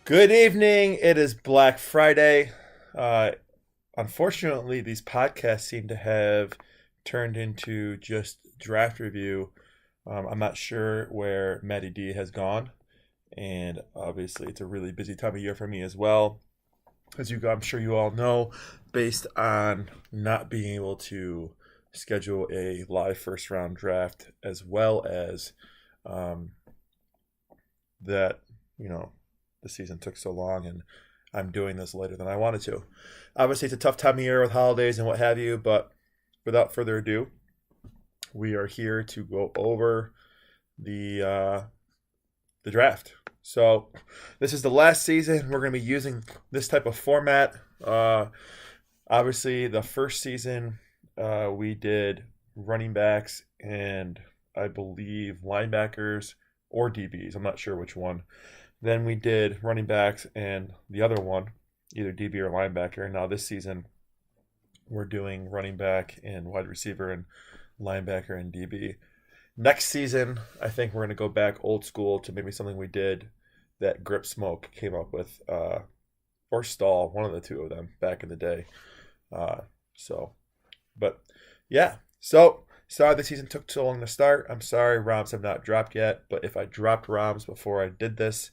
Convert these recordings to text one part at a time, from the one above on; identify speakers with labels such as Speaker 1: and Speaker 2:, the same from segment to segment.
Speaker 1: Good evening. It is Black Friday. Uh, Unfortunately, these podcasts seem to have turned into just draft review. I'm not sure where Matty D has gone, and obviously, it's a really busy time of year for me as well, I'm sure you all know, based on not being able to schedule a live first round draft, as well as um, that you know the season took so long and I'm doing this later than I wanted to. Obviously, it's a tough time of year with holidays and what have you, but without further ado, we are here to go over the draft. So this is the last season we're going to be using this type of format. Obviously, the first season we did running backs and I believe linebackers or DBs. I'm not sure which one. Then we did running backs and the other one, either DB or linebacker. Now this season, we're doing running back and wide receiver and linebacker and DB. Next season, I think we're going to go back old school to maybe something we did that Grip Smoke came up with, or Stall, one of the two of them back in the day. Uh, so, but yeah. So, sorry the season took so long to start. I'm sorry ROMs have not dropped yet, but if I dropped ROMs before I did this,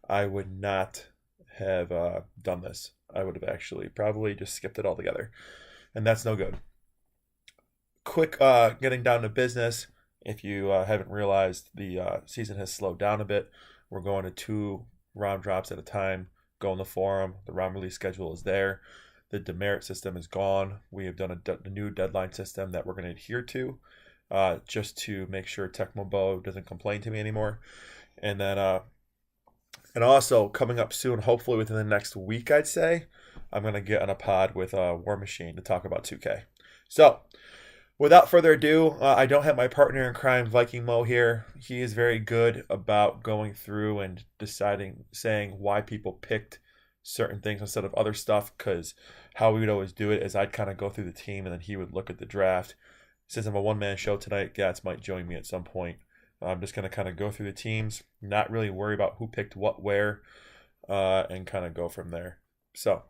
Speaker 1: I would not have done this. I would have actually probably just skipped it altogether. And that's no good. Quick getting down to business. If you haven't realized, the season has slowed down a bit. We're going to 2 round drops at a time. Go in the forum. The round release schedule is there. The demerit system is gone. We have done a new deadline system that we're going to adhere to, just to make sure Tecmo doesn't complain to me anymore. And then, and also coming up soon, hopefully within the next week, I'd say, I'm going to get on a pod with War Machine to talk about 2K. So, without further ado, I don't have my partner in crime, Viking Mo, here. He is very good about going through and saying why people picked certain things instead of other stuff, because how we would always do it is I'd kind of go through the team and then he would look at the draft. Since I'm a one-man show tonight, Gats might join me at some point. I'm just going to kind of go through the teams, not really worry about who picked what where, and kind of go from there. So,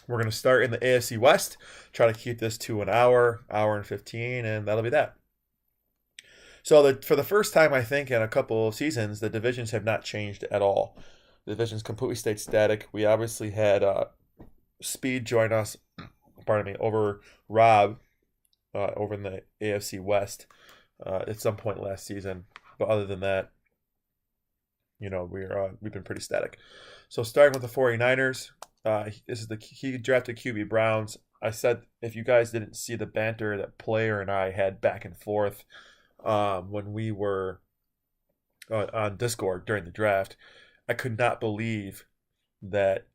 Speaker 1: we're going to start in the AFC West, try to keep this to an hour and 15, and that'll be that. So for the first time, I think, in a couple of seasons, the divisions have not changed at all. The divisions completely stayed static. We obviously had Speed join us, pardon me, over Rob, over in the AFC West at some point last season. But other than that, we've been pretty static. So starting with the 49ers, he drafted QB Browns. I said if you guys didn't see the banter that Player and I had back and forth when we were on Discord during the draft, I could not believe that.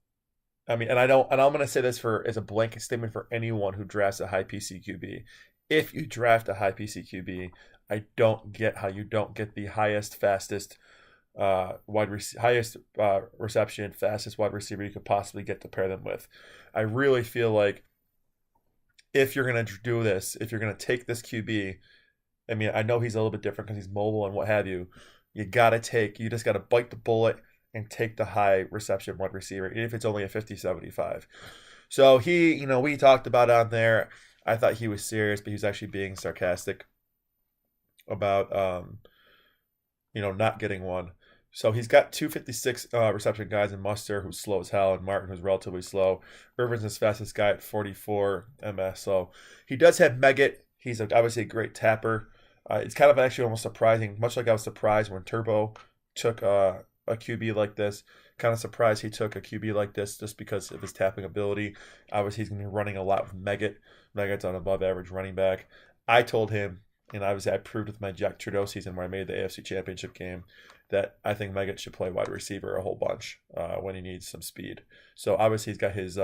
Speaker 1: I mean, and I'm going to say this as a blanket statement for anyone who drafts a high PC QB. If you draft a high PC QB, I don't get how you don't get the highest, fastest highest reception, fastest wide receiver you could possibly get to pair them with. I really feel like if you're going to do this, if you're going to take this QB, I mean, I know he's a little bit different because he's mobile and what have you. You just got to bite the bullet and take the high reception wide receiver, even if it's only a 50-75. So we talked about it on there. I thought he was serious, but he was actually being sarcastic about, not getting one. So he's got 256 reception guys in Muster, who's slow as hell, and Martin, who's relatively slow. Irvin's his fastest guy at 44 ms. So he does have Meggett. He's obviously a great tapper. It's kind of actually almost surprising, much like I was surprised when Turbo took a QB like this. Kind of surprised he took a QB like this just because of his tapping ability. Obviously, he's going to be running a lot with Meggett. Meggett's an above-average running back. I told him, and obviously I proved with my Jack Trudeau season where I made the AFC Championship game, that I think Meggett should play wide receiver a whole bunch when he needs some speed. So obviously he's got his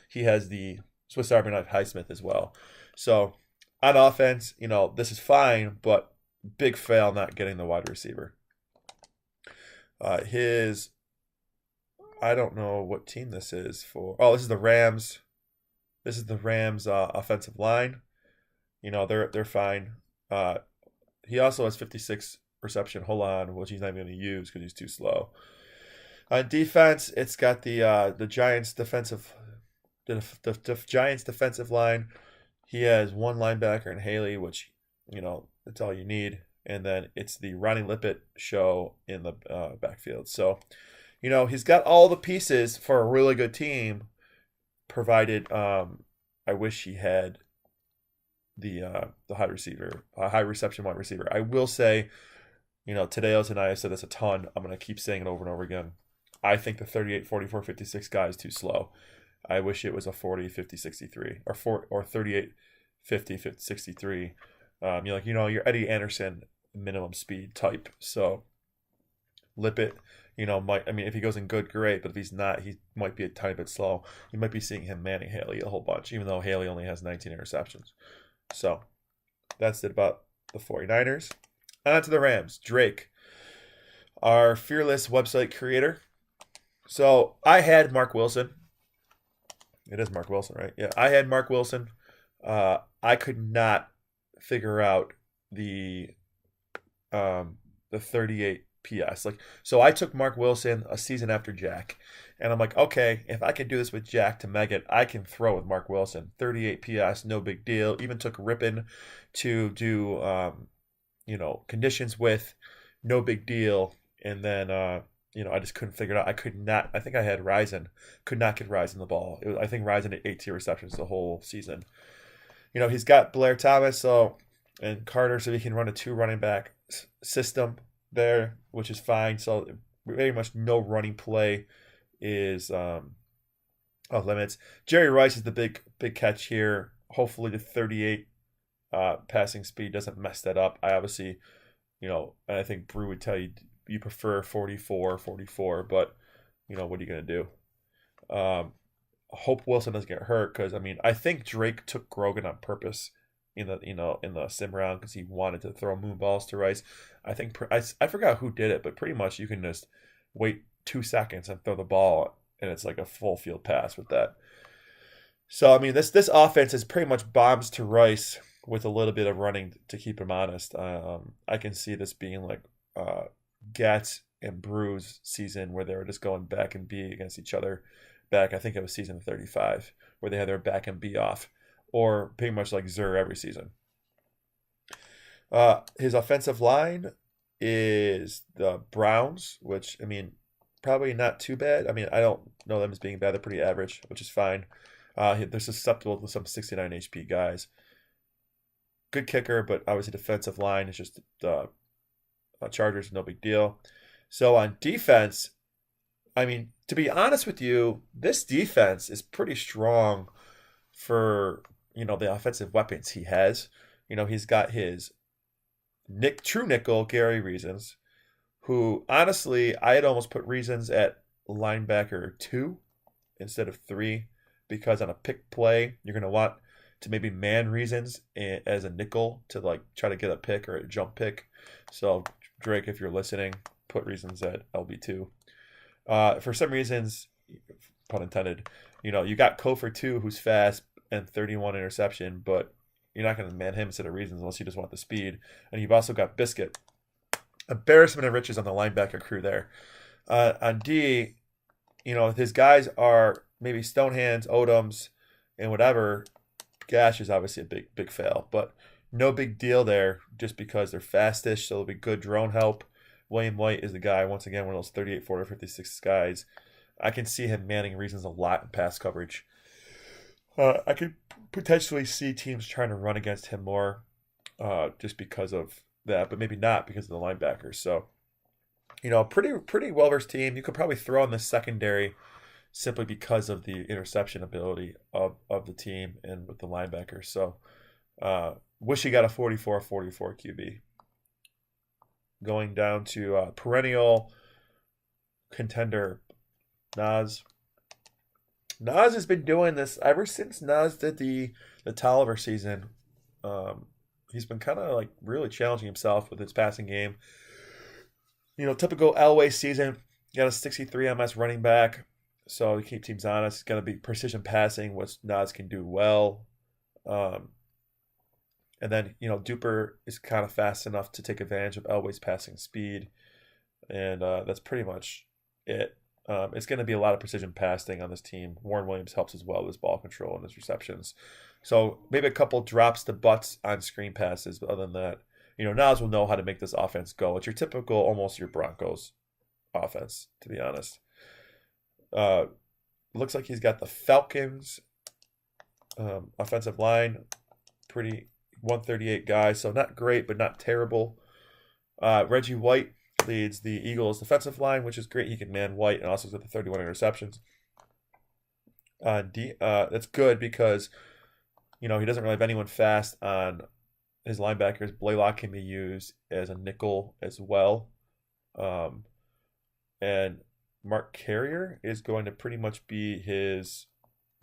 Speaker 1: he has the Swiss Army knife Highsmith as well. So on offense, this is fine, but big fail not getting the wide receiver. I don't know what team this is for. Oh, this is the Rams. This is the Rams offensive line. They're fine. He also has 56 reception. Hold on, which he's not even going to use because he's too slow. On defense, it's got the Giants defensive the Giants defensive line. He has one linebacker in Haley, which that's all you need, and then it's the Ronnie Lippett show in the backfield. So he's got all the pieces for a really good team, provided I wish he had the high reception wide receiver. I will say, Tadeos and I have said this a ton. I'm going to keep saying it over and over again. I think the 38, 44, 56 guy is too slow. I wish it was a 40, 50, 63 or 38, 50, 50, 63. Your Eddie Anderson minimum speed type. So Lippett, if he goes in good, great. But if he's not, he might be a tiny bit slow. You might be seeing him manning Haley a whole bunch, even though Haley only has 19 interceptions. So that's it about the 49ers. On to the Rams. Drake, our fearless website creator. So I had Mark Wilson. It is Mark Wilson, right? Yeah, I had Mark Wilson. I could not figure out the 38 PS. So I took Mark Wilson a season after Jack, and I'm like, okay, if I can do this with Jack to Meggett, I can throw with Mark Wilson. 38 PS, no big deal. Even took Rippin to do conditions with, no big deal. And then I just couldn't figure it out. I could not. I think I had Rison. Could not get Rison the ball. I think Rison had 18 receptions the whole season. He's got Blair Thomas and Carter, so he can run a 2 running back system there, which is fine. So very much no running play is off limits. Jerry Rice is the big catch here. Hopefully the 38 passing speed doesn't mess that up. I obviously, and I think Brew would tell you prefer 44, but what are you going to do? Hope Wilson doesn't get hurt, because I think Drake took Grogan on purpose in the sim round because he wanted to throw moon balls to Rice. I think I forgot who did it, but pretty much you can just wait 2 seconds and throw the ball, and it's like a full field pass with that. So this offense is pretty much bombs to Rice with a little bit of running to keep him honest. I can see this being like Gats and Brew's season, where they were just going back and B against each other. I think it was season 35, where they had their back and B off, or pretty much like Zur every season. His offensive line is the Browns, which probably not too bad. I don't know them as being bad. They're pretty average, which is fine. They're susceptible to some 69 HP guys. Good kicker, but obviously defensive line is just the Chargers, no big deal. So on defense, to be honest with you, this defense is pretty strong for the offensive weapons he has. He's got his true nickel, Gary Reasons, who honestly I had almost put Reasons at linebacker 2 instead of 3, because on a pick play you're going to want to maybe man Reasons as a nickel to try to get a pick or a jump pick. So Drake, if you're listening, put Reasons at LB2. For some reasons, pun intended, you got Kofor 2, who's fast and 31 interception, but you're not going to man him instead of Reasons unless you just want the speed. And you've also got Biscuit. Embarrassment of riches on the linebacker crew there. On D, his guys are maybe Stonehands, Odoms, and whatever. Gash is obviously a big fail, but no big deal there, just because they're fastish, so it'll be good drone help. William White is the guy, once again, one of those 38, 40, 56 guys. I can see him manning Reasons a lot in pass coverage. I could potentially see teams trying to run against him more just because of that, but maybe not because of the linebackers. So, pretty well-versed team. You could probably throw in the secondary simply because of the interception ability of the team and with the linebackers. So, wish he got a 44 QB. Going down to perennial contender Nas. Nas has been doing this ever since Nas did the Tolliver season. He's been kind of really challenging himself with his passing game. Typical Elway season. Got a 63 MS running back, so to keep teams honest, it's going to be precision passing, which Nas can do well. And then, Duper is kind of fast enough to take advantage of Elway's passing speed. And that's pretty much it. It's going to be a lot of precision passing on this team. Warren Williams helps as well with his ball control and his receptions. So maybe a couple drops to butts on screen passes, but other than that, Nas will know how to make this offense go. It's your typical, almost your Broncos offense, to be honest. Looks like he's got the Falcons offensive line, pretty 138 guy, so not great, but not terrible. Reggie White leads the Eagles defensive line, which is great. He can man White and also has got the 31 interceptions. That's good because, he doesn't really have anyone fast on his linebackers. Blaylock can be used as a nickel as well. And Mark Carrier is going to pretty much be his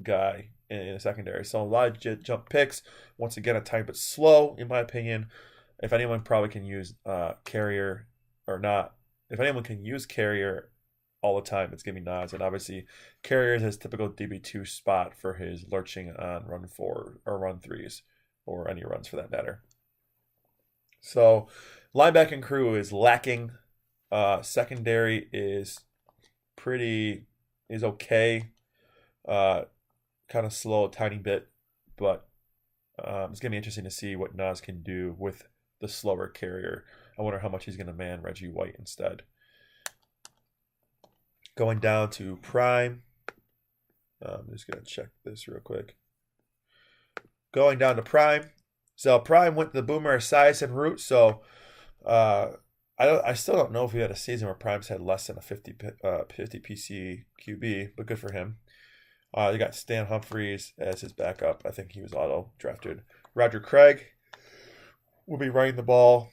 Speaker 1: guy in the secondary. So a lot of jump picks. Once again, a tiny bit slow, in my opinion. If anyone probably can use Carrier or not, if anyone can use Carrier all the time, it's going to be Nas. And obviously, Carrier is his typical DB2 spot for his lurching on run 4 or run 3s or any runs for that matter. So linebacking crew is lacking. Secondary is okay. Kind of slow a tiny bit, but it's going to be interesting to see what Nas can do with the slower Carrier. I wonder how much he's going to man Reggie White instead. Going down to Prime. I'm just going to check this real quick. Going down to Prime. So Prime went the Boomer Esiason route. So I still don't know if we had a season where Prime's had less than a 50 PC QB, but good for him. They got Stan Humphries as his backup. I think he was auto-drafted. Roger Craig will be running the ball,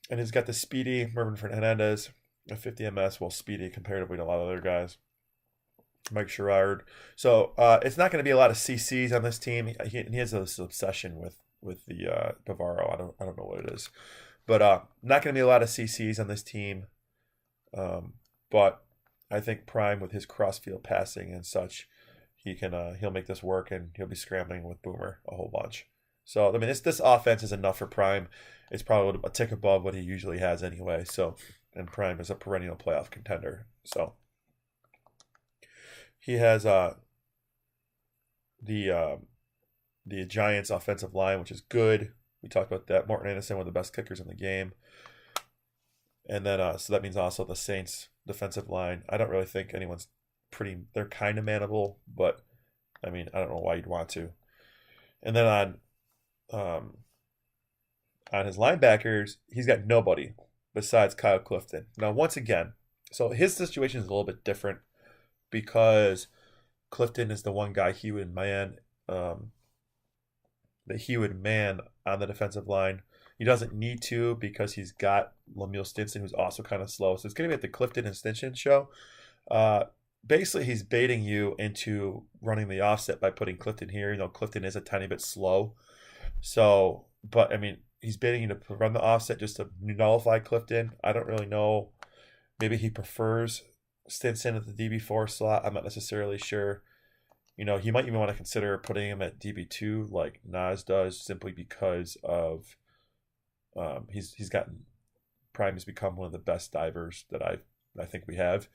Speaker 1: and he's got the speedy Mervin Fernandez, a 50 MS, well, speedy comparatively to a lot of other guys. Mike Sherrard. So it's not going to be a lot of CCs on this team. He has this obsession with the Bavaro. I don't know what it is. But not going to be a lot of CCs on this team. But I think Prime, with his cross-field passing and such, he'll make this work, and he'll be scrambling with Boomer a whole bunch. So, I mean, this offense is enough for Prime. It's probably a tick above what he usually has anyway. So, and Prime is a perennial playoff contender. So, he has the Giants' offensive line, which is good. We talked about that. Morton Anderson, one of the best kickers in the game. And then, so that means also the Saints' defensive line. I don't really think anyone's they're kind of manable, but I mean, I don't know why you'd want to. And then on his linebackers, he's got nobody besides Kyle Clifton. Now, once again, so his situation is a little bit different because Clifton is the one guy he would man on the defensive line. He doesn't need to because he's got Lemuel Stinson, who's also kind of slow. So it's going to be at the Clifton and Stinson show. Basically, he's baiting you into running the offset by putting Clifton here. Clifton is a tiny bit slow. So, but I mean, he's baiting you to run the offset just to nullify Clifton. I don't really know. Maybe he prefers Stinson at the DB4 slot. I'm not necessarily sure. He might even want to consider putting him at DB2 like Nas does, simply because of he's gotten Prime has become one of the best divers that I think we have.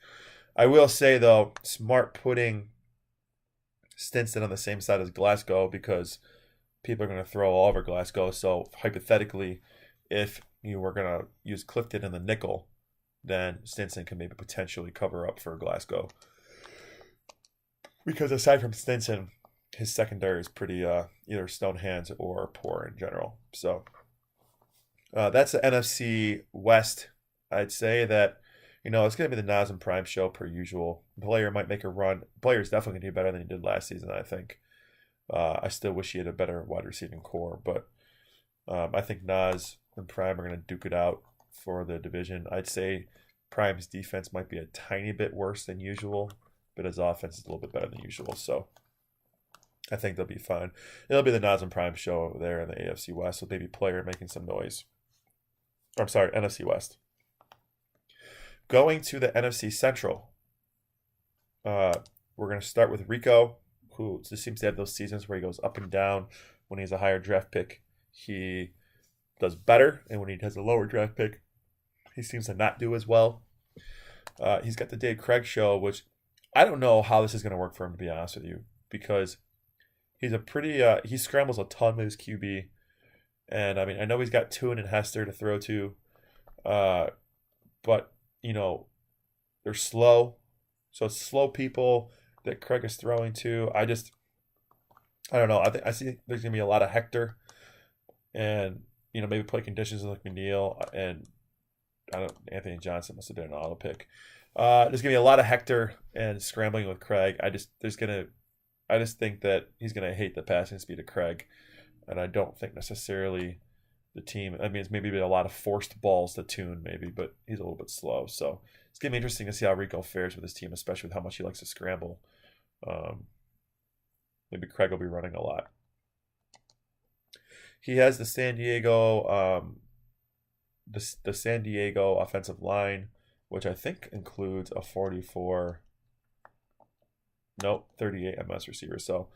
Speaker 1: I will say, though, smart putting Stinson on the same side as Glasgow, because people are going to throw all over Glasgow. So hypothetically, if you were going to use Clifton in the nickel, then Stinson can maybe potentially cover up for Glasgow. Because aside from Stinson, his secondary is pretty either stone hands or poor in general. So that's the NFC West. I'd say that it's going to be the Nas and Prime show per usual. Blair might make a run. Blair's definitely going to do better than he did last season, I think. I still wish he had a better wide receiving core, but I think Nas and Prime are going to duke it out for the division. I'd say Prime's defense might be a tiny bit worse than usual, but his offense is a little bit better than usual, so I think they'll be fine. It'll be the Nas and Prime show over there in the AFC West with maybe Player making some noise. I'm sorry, NFC West. Going to the NFC Central, we're going to start with Rico, who just seems to have those seasons where he goes up and down. When he's a higher draft pick, he does better, and when he has a lower draft pick, he seems to not do as well. He's got the Dave Craig show, which I don't know how this is going to work for him, to be honest with you, because he scrambles a ton with his QB, and I mean I know he's got Tune and Hester to throw to, uh, but you know they're slow, so it's slow people that Craig is throwing to. I don't know. I see there's gonna be a lot of Hector, and maybe play conditions like McNeil and I don't Anthony Johnson must have been an auto pick. There's gonna be a lot of Hector and scrambling with Craig. I just think that he's gonna hate the passing speed of Craig, and I don't think necessarily the team. I mean, it's maybe been a lot of forced balls to Tune, maybe, but he's a little bit slow. So it's gonna be interesting to see how Rico fares with his team, especially with how much he likes to scramble. Um, Maybe Craig will be running a lot. He has the San Diego the San Diego offensive line, which I think includes a 44, nope, 38 MS receiver. So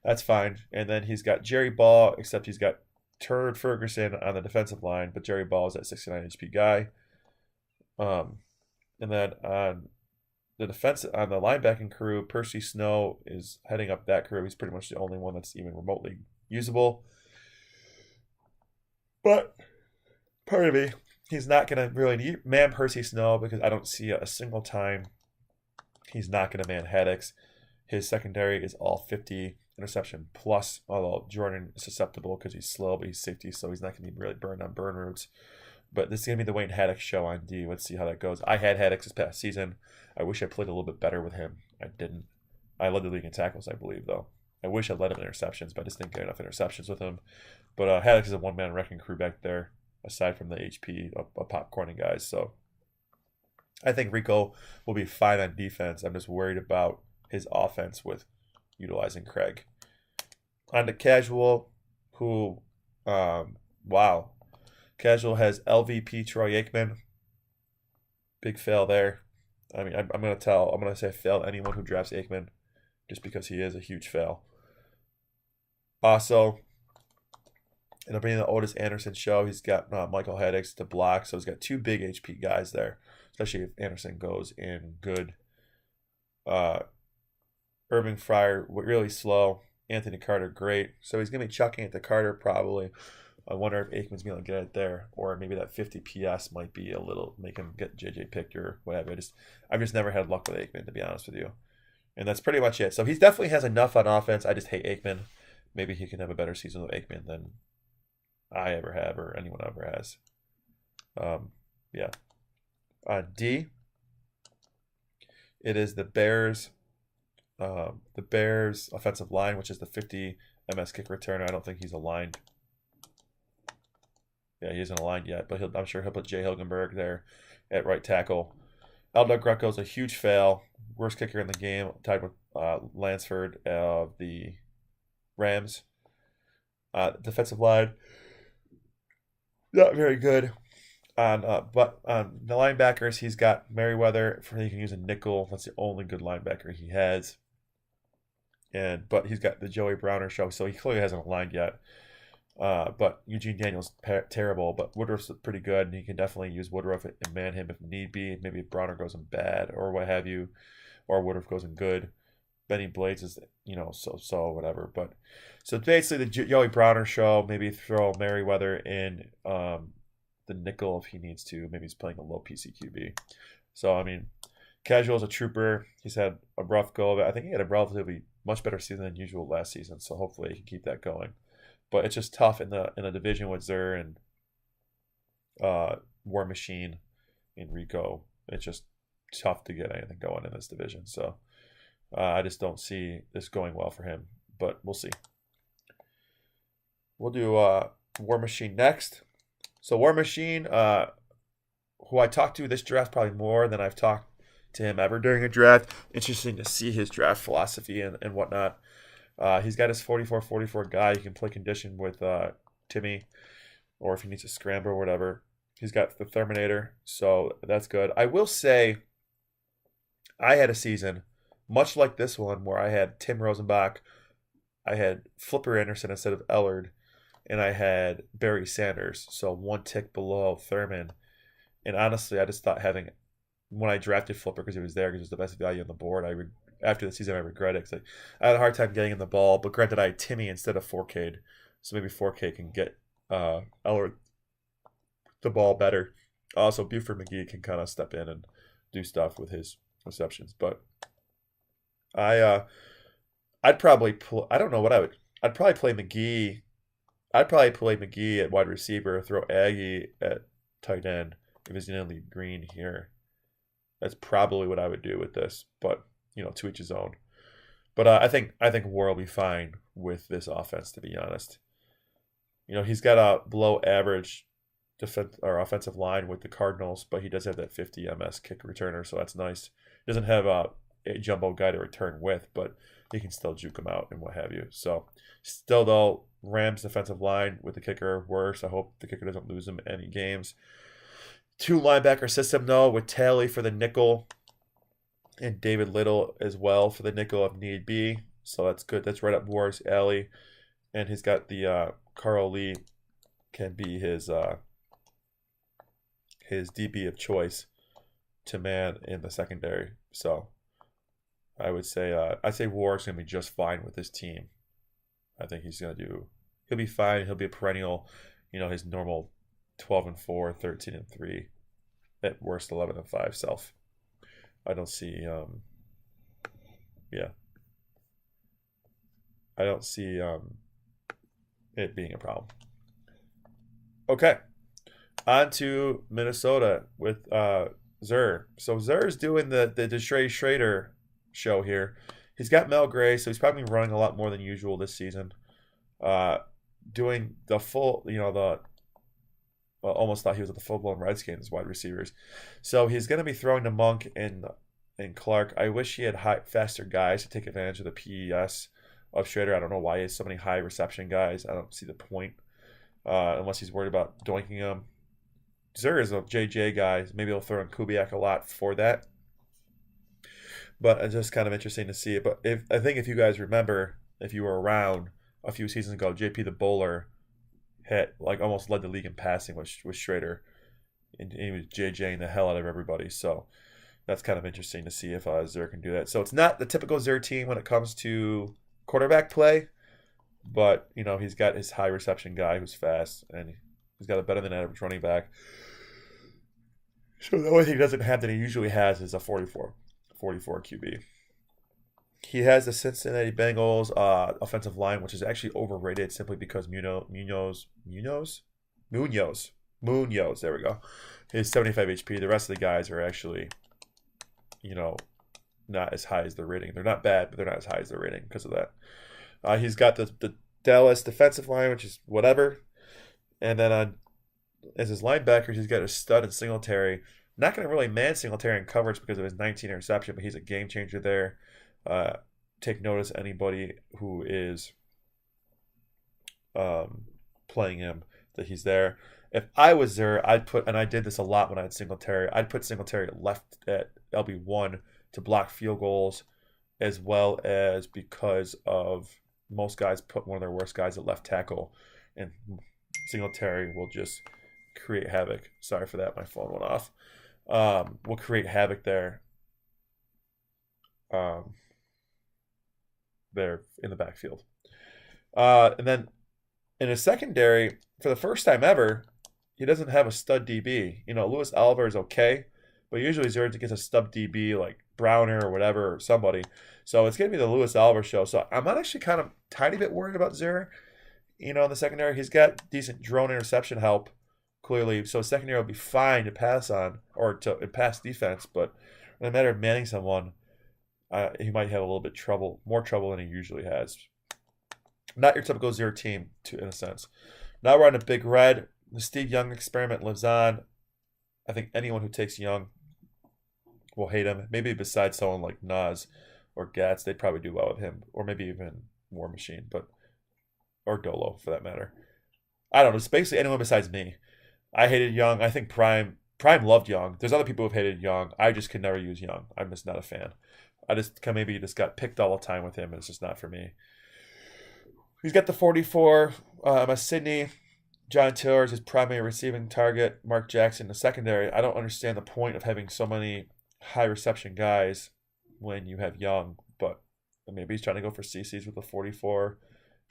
Speaker 1: that's fine. And then he's got Jerry Ball, except he's got Turd Ferguson on the defensive line, but Jerry Ball is that 69 HP guy. And then on the linebacking crew, Percy Snow is heading up that crew. He's pretty much the only one that's even remotely usable. But pardon me, he's not going to really man Percy Snow because I don't see a single time he's not going to man Haddix. His secondary is all 50 interception plus, although Jordan is susceptible because he's slow, but he's safety, so he's not going to be really burned on burn routes. But this is going to be the Wayne Haddix show on D. Let's see how that goes. I had Haddix this past season. I wish I played a little bit better with him. I didn't. I led the league in tackles, I believe, though. I wish I led him in interceptions, but I just didn't get enough interceptions with him. But Haddix is a one-man wrecking crew back there, aside from the HP of popcorning guys. So I think Rico will be fine on defense. I'm just worried about his offense with utilizing Craig. On to Casual, who, wow. Casual has LVP Troy Aikman. Big fail there. I mean, I'm going to say fail anyone who drafts Aikman just because he is a huge fail. Also, it'll be the Otis Anderson show. He's got Michael Haddix to block, so he's got two big HP guys there, especially if Anderson goes in good. Irving Fryer, really slow. Anthony Carter, great. So he's going to be chucking it to Carter probably. I wonder if Aikman's going to get it there, or maybe that 50 PS might be a little, make him get JJ picked or whatever. I've just never had luck with Aikman, to be honest with you. And that's pretty much it. So he definitely has enough on offense. I just hate Aikman. Maybe he can have a better season with Aikman than I ever have or anyone ever has. Yeah. D, it is the Bears offensive line, which is the 50 MS kick returner. I don't think he's aligned. Yeah, he isn't aligned yet, but I'm sure he'll put Jay Hilgenberg there at right tackle. Eldon Greco's a huge fail. Worst kicker in the game, tied with Lansford of the Rams. Defensive line, not very good. But on the linebackers, he's got Merriweather. He can use a nickel. That's the only good linebacker he has. But he's got the Joey Browner show, so he clearly hasn't aligned yet. But Eugene Daniels terrible, but Woodruff's pretty good, and you can definitely use Woodruff and man him if need be. Maybe if Browner goes in bad or what have you, or Woodruff goes in good. Benny Blades is so whatever. But so basically the Joey Browner show. Maybe throw Merriweather in the nickel if he needs to. Maybe he's playing a low PCQB. So I mean, Casual's a trooper. He's had a rough go of it. I think he had a relatively much better season than usual last season. So hopefully he can keep that going. But it's just tough in the division with Zur and War Machine and Rico. It's just tough to get anything going in this division. So I just don't see this going well for him. But we'll see. We'll do War Machine next. So War Machine, who I talked to this draft probably more than I've talked to him ever during a draft. Interesting to see his draft philosophy and whatnot. He's got his 44-44 guy. He can play condition with Timmy, or if he needs to scramble or whatever. He's got the Terminator, so that's good. I will say I had a season, much like this one, where I had Tim Rosenbach, I had Flipper Anderson instead of Ellard, and I had Barry Sanders, so one tick below Thurman. And honestly, I just thought when I drafted Flipper because he was there, because he was the best value on the board, after the season I regret it. 'Cause I had a hard time getting in the ball, but granted I had Timmy instead of 4K, so maybe 4K can get Eller the ball better. Also, Buford McGee can kind of step in and do stuff with his receptions. But I'd probably I don't know what I would. I'd probably play McGee. I'd probably play McGee at wide receiver, throw Aggie at tight end if he's going to leave Green here. That's probably what I would do with this, but to each his own. But I think War will be fine with this offense, to be honest. He's got a below average defense or offensive line with the Cardinals, but he does have that 50 MS kick returner, so that's nice. He doesn't have a jumbo guy to return with, but he can still juke him out and what have you. So still though, Rams defensive line with the kicker worse. I hope the kicker doesn't lose him any games. 2 linebacker system though, with Talley for the nickel and David Little as well for the nickel if need be. So that's good. That's right up War's alley. And he's got the Carl Lee can be his DB of choice to man in the secondary. So I would say I'd say War's gonna be just fine with this team. I think he'll be fine. He'll be a perennial, his normal 12-4, 13-3, at worst 11-5 self. I don't see I don't see it being a problem. Okay. On to Minnesota with Zur. So Zur's doing the Deshae Schrader show here. He's got Mel Gray, so he's probably running a lot more than usual this season. Doing the full, almost thought he was at the full-blown Redskins wide receivers. So he's going to be throwing to Monk and Clark. I wish he had faster guys to take advantage of the PES of Schrader. I don't know why he has so many high reception guys. I don't see the point unless he's worried about doinking them. Zur is a JJ guy. Maybe he'll throw in Kubiak a lot for that. But it's just kind of interesting to see it. But I think if you guys remember, if you were around a few seasons ago, JP the Bowler almost led the league in passing with Schrader. And he was JJing the hell out of everybody. So that's kind of interesting to see if Zur can do that. So it's not the typical Zur team when it comes to quarterback play. But, he's got his high reception guy who's fast. And he's got a better than average running back. So the only thing he doesn't have that he usually has is a 44 QB. He has the Cincinnati Bengals offensive line, which is actually overrated simply because Munoz, there we go, is 75 HP. The rest of the guys are actually, not as high as their rating. They're not bad, but they're not as high as their rating because of that. He's got the Dallas defensive line, which is whatever. And then as his linebackers, he's got a stud in Singletary. Not going to really man Singletary in coverage because of his 19 interception, but he's a game changer there. Take notice anybody who is playing him that he's there. If I was there, and I did this a lot when I had Singletary, I'd put Singletary left at LB1 to block field goals, as well as because of most guys put one of their worst guys at left tackle, and Singletary will just create havoc. Sorry for that, my phone went off. Will create havoc there. There in the backfield. And then in a secondary, for the first time ever, he doesn't have a stud DB. Louis Oliver is okay, but usually Zur gets a stud DB like Browner or whatever, or somebody. So it's going to be the Louis Oliver show. So I'm not actually kind of tiny bit worried about Zur. In the secondary, he's got decent drone interception help, clearly. So secondary will be fine to pass on or to pass defense, but in a matter of manning someone, he might have a little bit more trouble than he usually has. Not your typical Zur team, in a sense. Now we're on a Big Red. The Steve Young experiment lives on. I think anyone who takes Young will hate him. Maybe besides someone like Nas or Gatz, they'd probably do well with him, or maybe even War Machine, or Dolo for that matter. I don't know. It's basically anyone besides me. I hated Young. I think Prime loved Young. There's other people who've hated Young. I just could never use Young. I'm just not a fan. Maybe just got picked all the time with him, and it's just not for me. He's got the 44. Sidney. John Taylor is his primary receiving target. Mark Jackson, the secondary. I don't understand the point of having so many high reception guys when you have Young, but maybe he's trying to go for CCs with a 44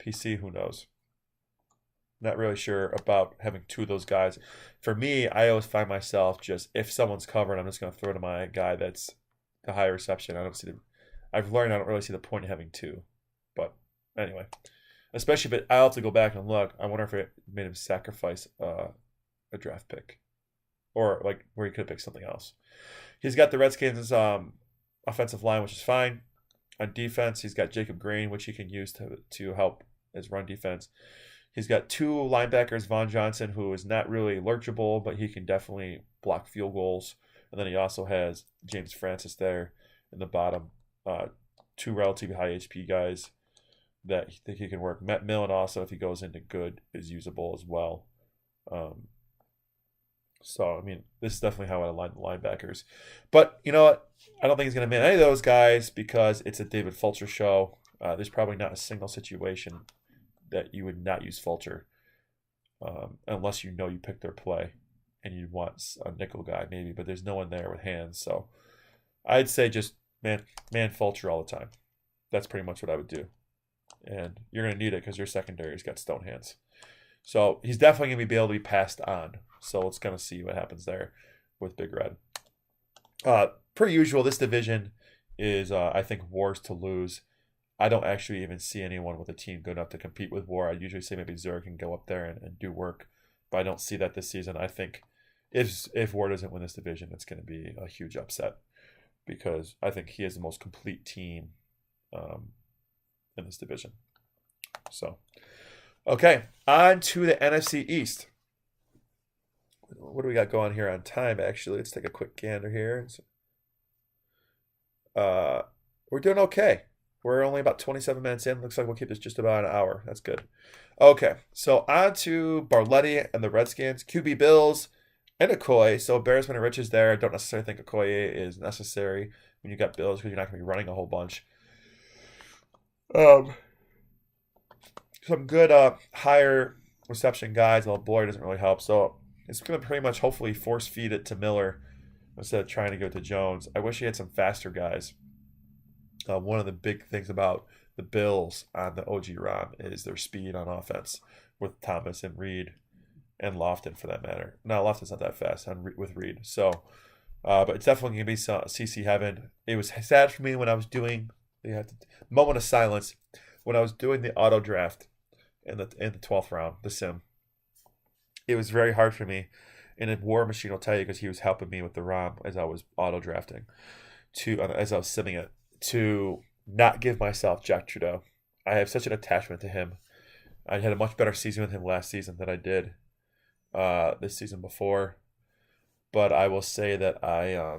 Speaker 1: PC. Who knows? Not really sure about having two of those guys. For me, I always find myself just, if someone's covered, I'm just going to throw to my guy that's the high reception. I've learned I don't really see the point of having two. But anyway, especially if I'll have to go back and look. I wonder if it made him sacrifice a draft pick, or like where he could have picked something else. He's got the Redskins offensive line, which is fine. On defense, he's got Jacob Green, which he can use to help his run defense. He's got two linebackers, Von Johnson, who is not really lurchable, but he can definitely block field goals. And then he also has James Francis there in the bottom. Two relatively high HP guys that he think he can work. Matt Millen also, if he goes into good, is usable as well. So, I mean, this is definitely how I align the linebackers. But, you know what? I don't think he's going to man any of those guys because it's a David Fulcher show. There's probably not a single situation that you would not use Fulcher unless you know you picked their play and you want a nickel guy maybe, but there's no one there with hands. So I'd say just man Fulcher all the time. That's pretty much what I would do. And you're going to need it because your secondary's got stone hands. So he's definitely going to be able to be passed on. So let's kind of see what happens there with Big Red. Per usual, this division is, I think, War's to lose. I don't actually even see anyone with a team good enough to compete with War. I usually say maybe Zurich can go up there and do work, but I don't see that this season. I think if War doesn't win this division, it's going to be a huge upset because I think he has the most complete team in this division. So, okay, on to the NFC East. What do we got going here on time, actually? Let's take a quick gander here. We're doing okay. We're only about 27 minutes in. Looks like we'll keep this just about an hour. That's good. Okay, so on to Barletti and the Redskins. QB Bills and Okoye. So embarrassment of riches there. I don't necessarily think Okoye is necessary when you got Bills because you're not going to be running a whole bunch. Some good higher reception guys, although Boyer doesn't really help. So it's going to pretty much hopefully force feed it to Miller instead of trying to go to Jones. I wish he had some faster guys. One of the big things about the Bills on the OG ROM is their speed on offense with Thomas and Reed and Lofton for that matter. No, Lofton's not that fast with Reed. So, but it's definitely going to be some CC heaven. It was sad for me when I was doing moment of silence when I was doing the auto draft in the 12th round, the sim. It was very hard for me, and a War Machine will tell you because he was helping me with the ROM as I was auto drafting, as I was simming it, to not give myself Jack Trudeau. I have such an attachment to him. I had a much better season with him last season than I did this season before. But I will say that I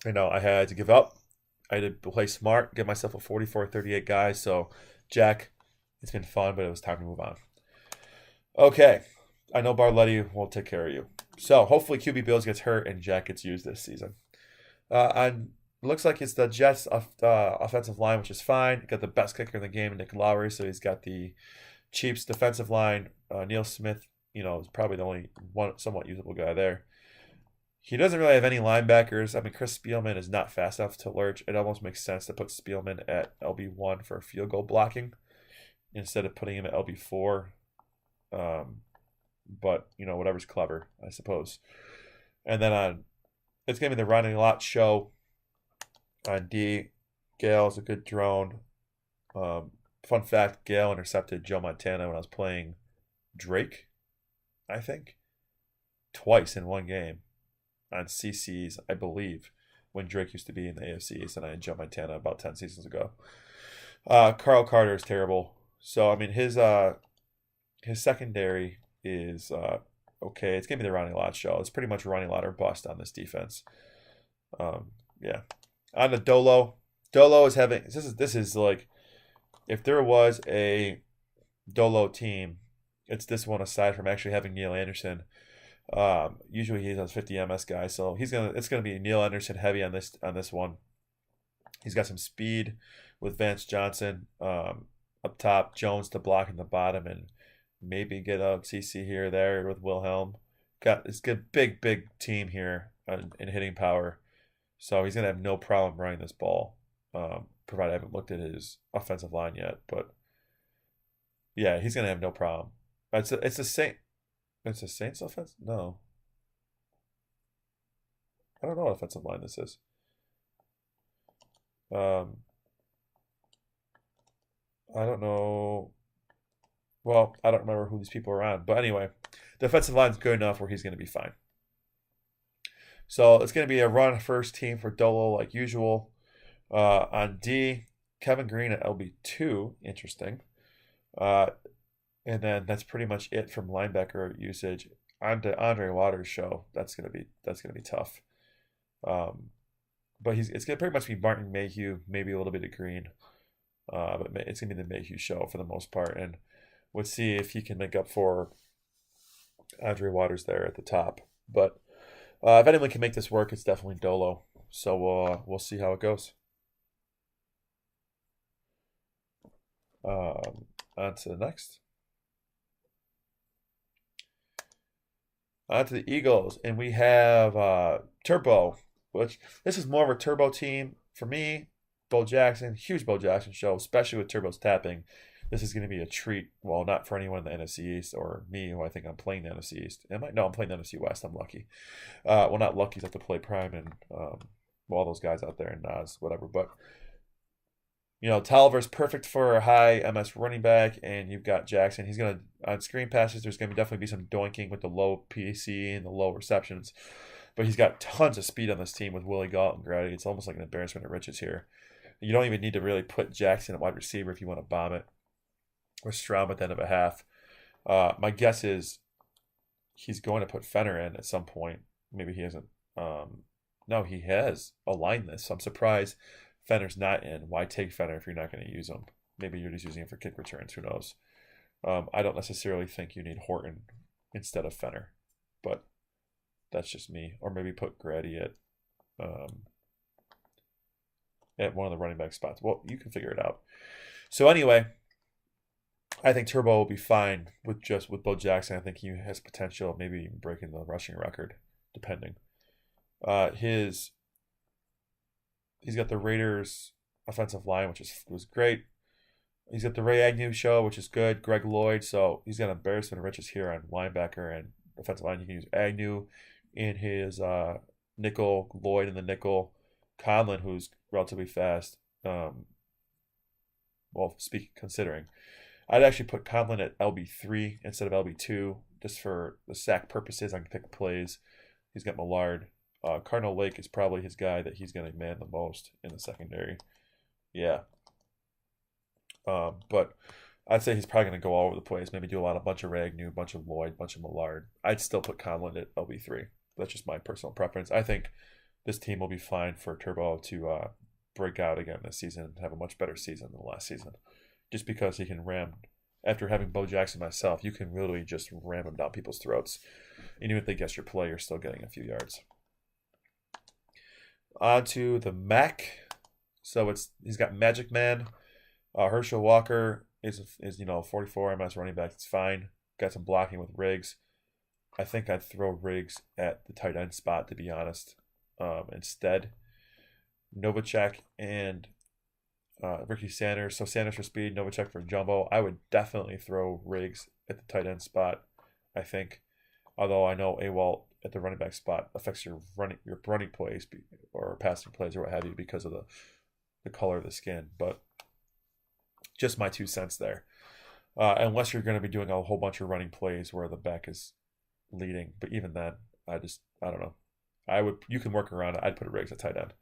Speaker 1: had to give up. I had to play smart, give myself a 44-38 guy. So, Jack, it's been fun, but it was time to move on. Okay. I know Barletti will take care of you. So, hopefully QB Bills gets hurt and Jack gets used this season. It looks like it's the Jets' offensive line, which is fine. Got the best kicker in the game, Nick Lowry, so he's got the Chiefs' defensive line. Neil Smith, is probably the only one somewhat usable guy there. He doesn't really have any linebackers. I mean, Chris Spielman is not fast enough to lurch. It almost makes sense to put Spielman at LB1 for field goal blocking instead of putting him at LB4. But, whatever's clever, I suppose. And then it's going to be the running lot show. On D, Gale's a good drone. Fun fact, Gale intercepted Joe Montana when I was playing Drake, I think, twice in one game on CCs, I believe, when Drake used to be in the AFC East and I had Joe Montana about 10 seasons ago. Carl Carter is terrible. So, I mean, his secondary is okay. It's going to be the Ronnie Lott show. It's pretty much Ronnie Lott or bust on this defense. Yeah. On the Dolo is having this is like if there was a Dolo team, it's this one aside from actually having Neil Anderson. Usually he's a 50 MS guy, so it's gonna be Neil Anderson heavy on this one. He's got some speed with Vance Johnson up top, Jones to block in the bottom, and maybe get a CC here or there with Wilhelm. Got this good big team here in hitting power. So he's going to have no problem running this ball, provided I haven't looked at his offensive line yet. But yeah, he's going to have no problem. It's the Saint. It's the Saints offense? No. I don't know what offensive line this is. I don't know. Well, I don't remember who these people are on. But anyway, the defensive line's good enough where he's going to be fine. So it's going to be a run first team for Dolo like usual. On D, Kevin Green at LB2. Interesting. And then that's pretty much it from linebacker usage. On to Andre Waters' show. That's gonna be tough. But it's gonna pretty much be Martin Mayhew, maybe a little bit of Green. But it's gonna be the Mayhew show for the most part, and we'll see if he can make up for Andre Waters there at the top. But if anyone can make this work, it's definitely Dolo. So we'll see how it goes. On to the next. On to the Eagles, and we have Turbo, which this is more of a Turbo team for me. Bo Jackson, huge Bo Jackson show, especially with Turbo's tapping. This is going to be a treat. Well, not for anyone in the NFC East or me, who I think I'm playing the NFC East. No, I'm playing the NFC West. I'm lucky. Well, not lucky. I have to play Prime and all those guys out there and Nas, whatever. But Tolliver's perfect for a high MS running back, and you've got Jackson. He's going to, on screen passes, there's going to definitely be some doinking with the low PC and the low receptions. But he's got tons of speed on this team with Willie Gault and Grady. It's almost like an embarrassment of riches here. You don't even need to really put Jackson at wide receiver if you want to bomb it. Or Straub at the end of a half. My guess is he's going to put Fenner in at some point. Maybe he hasn't. No, he has aligned this. So I'm surprised Fenner's not in. Why take Fenner if you're not going to use him? Maybe you're just using him for kick returns. Who knows? I don't necessarily think you need Horton instead of Fenner, but that's just me. Or maybe put Grady at one of the running back spots. Well, you can figure it out. So anyway, I think Turbo will be fine with Bo Jackson. I think he has potential, maybe even breaking the rushing record, depending. He's got the Raiders offensive line, which was great. He's got the Ray Agnew show, which is good. Greg Lloyd, so he's got an embarrassment of riches here on linebacker and offensive line. You can use Agnew in his nickel, Lloyd in the nickel, Conlon, who's relatively fast. Considering. I'd actually put Conlon at LB3 instead of LB2, just for the sack purposes. I can pick plays. He's got Millard. Cardinal Lake is probably his guy that he's going to man the most in the secondary. Yeah. But I'd say he's probably going to go all over the place. Maybe do a bunch of Ragnew, a bunch of Lloyd, a bunch of Millard. I'd still put Conlon at LB3. That's just my personal preference. I think this team will be fine for Turbo to break out again this season and have a much better season than last season. Just because he can ram, after having Bo Jackson myself, you can really just ram him down people's throats. And even if they guess your play, you're still getting a few yards. On to the MAC. So he's got Magic Man. Herschel Walker is 44 MS running back. It's fine. Got some blocking with Riggs. I think I'd throw Riggs at the tight end spot, to be honest. Instead, Novacek and Ricky Sanders. So Sanders for speed, Novacek for jumbo. I would definitely throw Riggs at the tight end spot, I think. Although I know AWOL at the running back spot affects your running plays or passing plays or what have you because of the color of the skin. But just my 2 cents there. Unless you're going to be doing a whole bunch of running plays where the back is leading. But even then, I don't know. You can work around it. I'd put Riggs at tight end.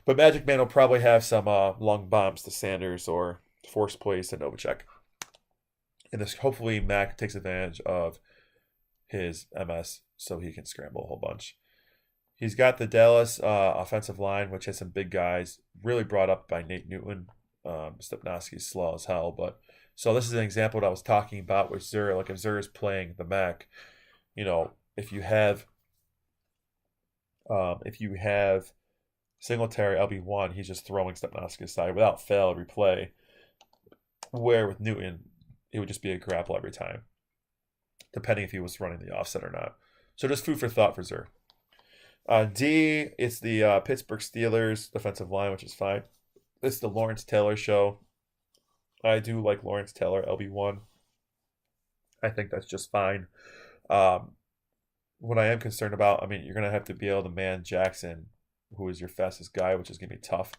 Speaker 1: But Magic Man will probably have some long bombs to Sanders or forced plays to Novacek. And this, hopefully Mac takes advantage of his MS so he can scramble a whole bunch. He's got the Dallas offensive line, which has some big guys, really brought up by Nate Newton. Stepnoski's slow as hell. So this is an example of what I was talking about with Zur. Like if Zur is playing the Mac, if you have Singletary LB1, he's just throwing Stepnoski aside without fail every play. Where with Newton, it would just be a grapple every time, depending if he was running the offset or not. So just food for thought for Zur. D, it's the Pittsburgh Steelers defensive line, which is fine. It's the Lawrence Taylor show. I do like Lawrence Taylor, LB1. I think that's just fine. Um, what I am concerned about, I mean, you're going to have to be able to man Jackson, who is your fastest guy, which is going to be tough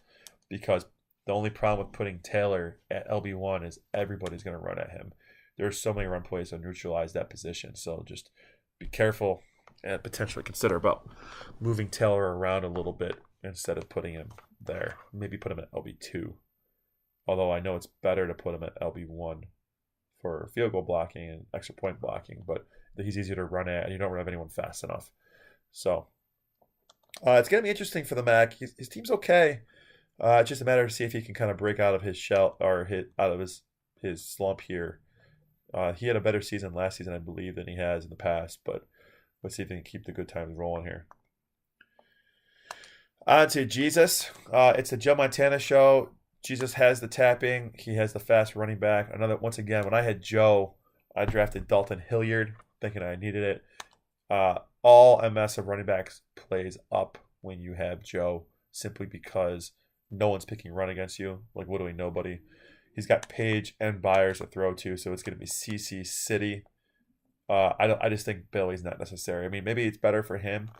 Speaker 1: because the only problem with putting Taylor at LB1 is everybody's going to run at him. There's so many run plays to neutralize that position. So just be careful and potentially consider about moving Taylor around a little bit instead of putting him there. Maybe put him at LB2. Although I know it's better to put him at LB1 for field goal blocking and extra point blocking, but he's easier to run at and you don't have anyone fast enough. So it's going to be interesting for the Mac. His team's okay. It's just a matter of see if he can kind of break out of his shell or hit out of his slump here. He had a better season last season, I believe, than he has in the past, but let's see if he can keep the good times rolling here. On to Jesus. It's a Joe Montana show. Jesus has the tapping. He has the fast running back. Once again, when I had Joe, I drafted Dalton Hilliard, thinking I needed it. All MS of running backs plays up when you have Joe, simply because no one's picking run against you. Like literally nobody. He's got Page and Byers to throw to, so it's going to be CC City. I just think Bailey's not necessary. I mean, maybe it's better for him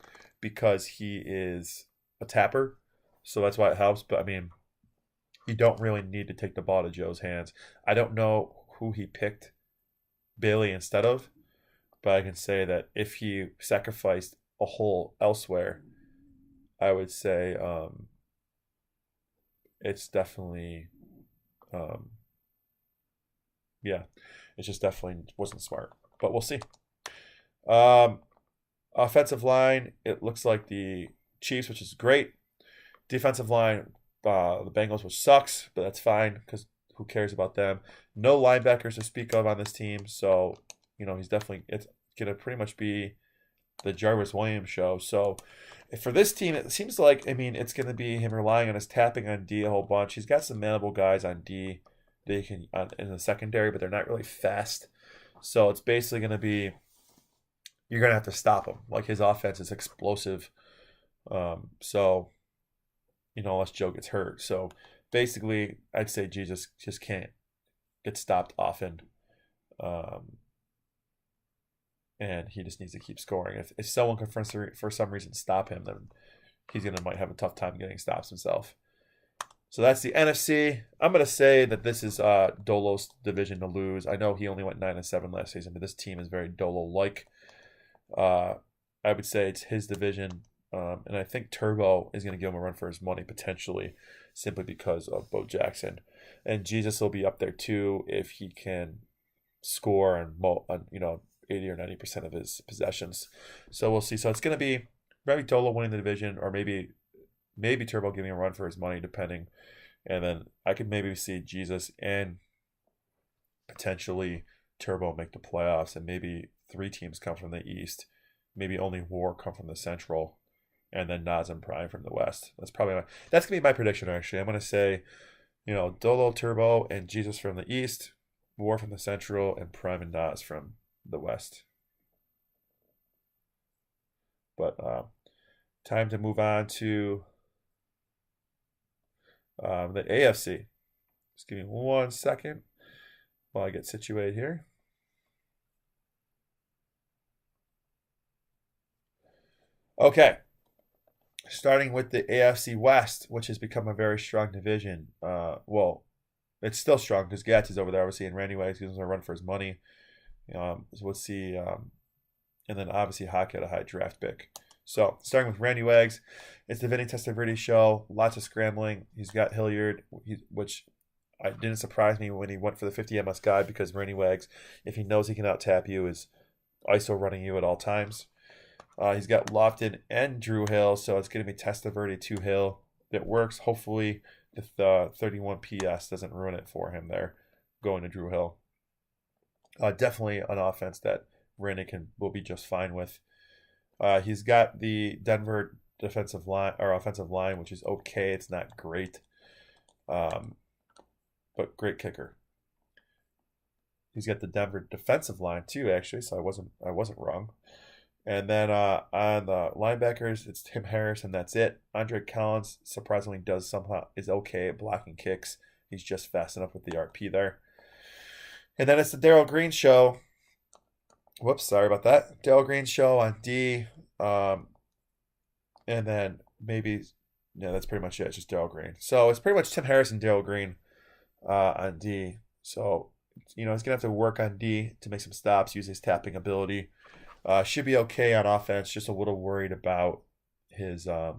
Speaker 1: because he is a tapper, so that's why it helps. But I mean, you don't really need to take the ball to Joe's hands. I don't know who he picked Bailey instead of, but I can say that if he sacrificed a hole elsewhere, I would say it's definitely, yeah, it just definitely wasn't smart. But we'll see. Offensive line, it looks like the Chiefs, which is great. Defensive line, the Bengals, which sucks, but that's fine because who cares about them? No linebackers to speak of on this team, so it's gonna pretty much be the Jarvis Williams show. So for this team, it seems like it's gonna be him relying on his tapping on D a whole bunch. He's got some manable guys on D that he can in the secondary, but they're not really fast. So it's basically gonna be you're gonna have to stop him. Like his offense is explosive. So unless Joe gets hurt. So basically, I'd say Jesus just can't get stopped often. And he just needs to keep scoring. If someone can for some reason stop him, then he's might have a tough time getting stops himself. So that's the NFC. I'm going to say that this is Dolo's division to lose. I know he only went 9-7 last season, but this team is very Dolo-like. I would say it's his division. And I think Turbo is going to give him a run for his money potentially, simply because of Bo Jackson. And Jesus will be up there too if he can score on 80 or 90% of his possessions. So we'll see. So it's going to be maybe Dolo winning the division, or maybe Turbo giving a run for his money, depending. And then I could maybe see Jesus and potentially Turbo make the playoffs, and maybe 3 teams come from the East. Maybe only War come from the Central, and then Nas and Prime from the West. That's gonna be my prediction. Actually, I'm gonna say, Dolo, Turbo, and Jesus from the East, War from the Central, and Prime and Nas from the West. But time to move on to the AFC. Just give me 1 second while I get situated here. Okay. Starting with the AFC West, which has become a very strong division. Well, it's still strong because Gats is over there, obviously, and Randy Wags gives him a run for his money. So let's see. And then obviously Hock had a high draft pick. So starting with Randy Wags, it's the Vinny Testaverde show. Lots of scrambling. He's got Hilliard, which didn't surprise me when he went for the 50 MS guy, because Randy Wags, if he knows he can out-tap you, is ISO running you at all times. He's got Lofton and Drew Hill, so it's going to be Testaverde to Hill. It works. Hopefully the 31 PS doesn't ruin it for him there, going to Drew Hill. Definitely an offense that Randy will be just fine with. He's got the Denver offensive line, which is okay. It's not great, but great kicker. He's got the Denver defensive line too, actually, so I wasn't wrong. And then on the linebackers, it's Tim Harris, and that's it. Andre Collins surprisingly is okay at blocking kicks. He's just fast enough with the RP there. And then it's the Darrell Green show. Whoops, sorry about that. Darrell Green show on D. And then maybe, yeah, that's pretty much it. It's just Darrell Green. So it's pretty much Tim Harris and Darrell Green on D. So, he's going to have to work on D to make some stops, use his tapping ability. Should be okay on offense. Just a little worried about his the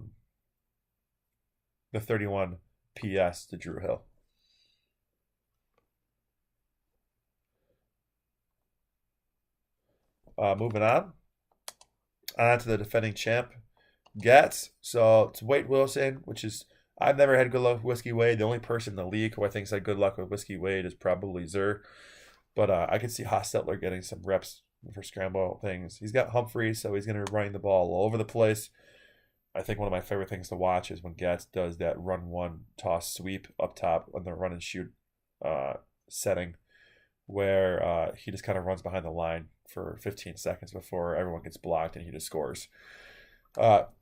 Speaker 1: 31 PS to Drew Hill. Moving on to the defending champ, Gats. So it's Wade Wilson, which is I've never had good luck with Whiskey Wade. The only person in the league who I think's had good luck with Whiskey Wade is probably Zur. But I could see Hostetler getting some reps for scramble things. He's got Humphreys, so he's going to be running the ball all over the place. I think one of my favorite things to watch is when Gats does that run one toss sweep up top on the run and shoot setting, where he just kind of runs behind the line for 15 seconds before everyone gets blocked and he just scores.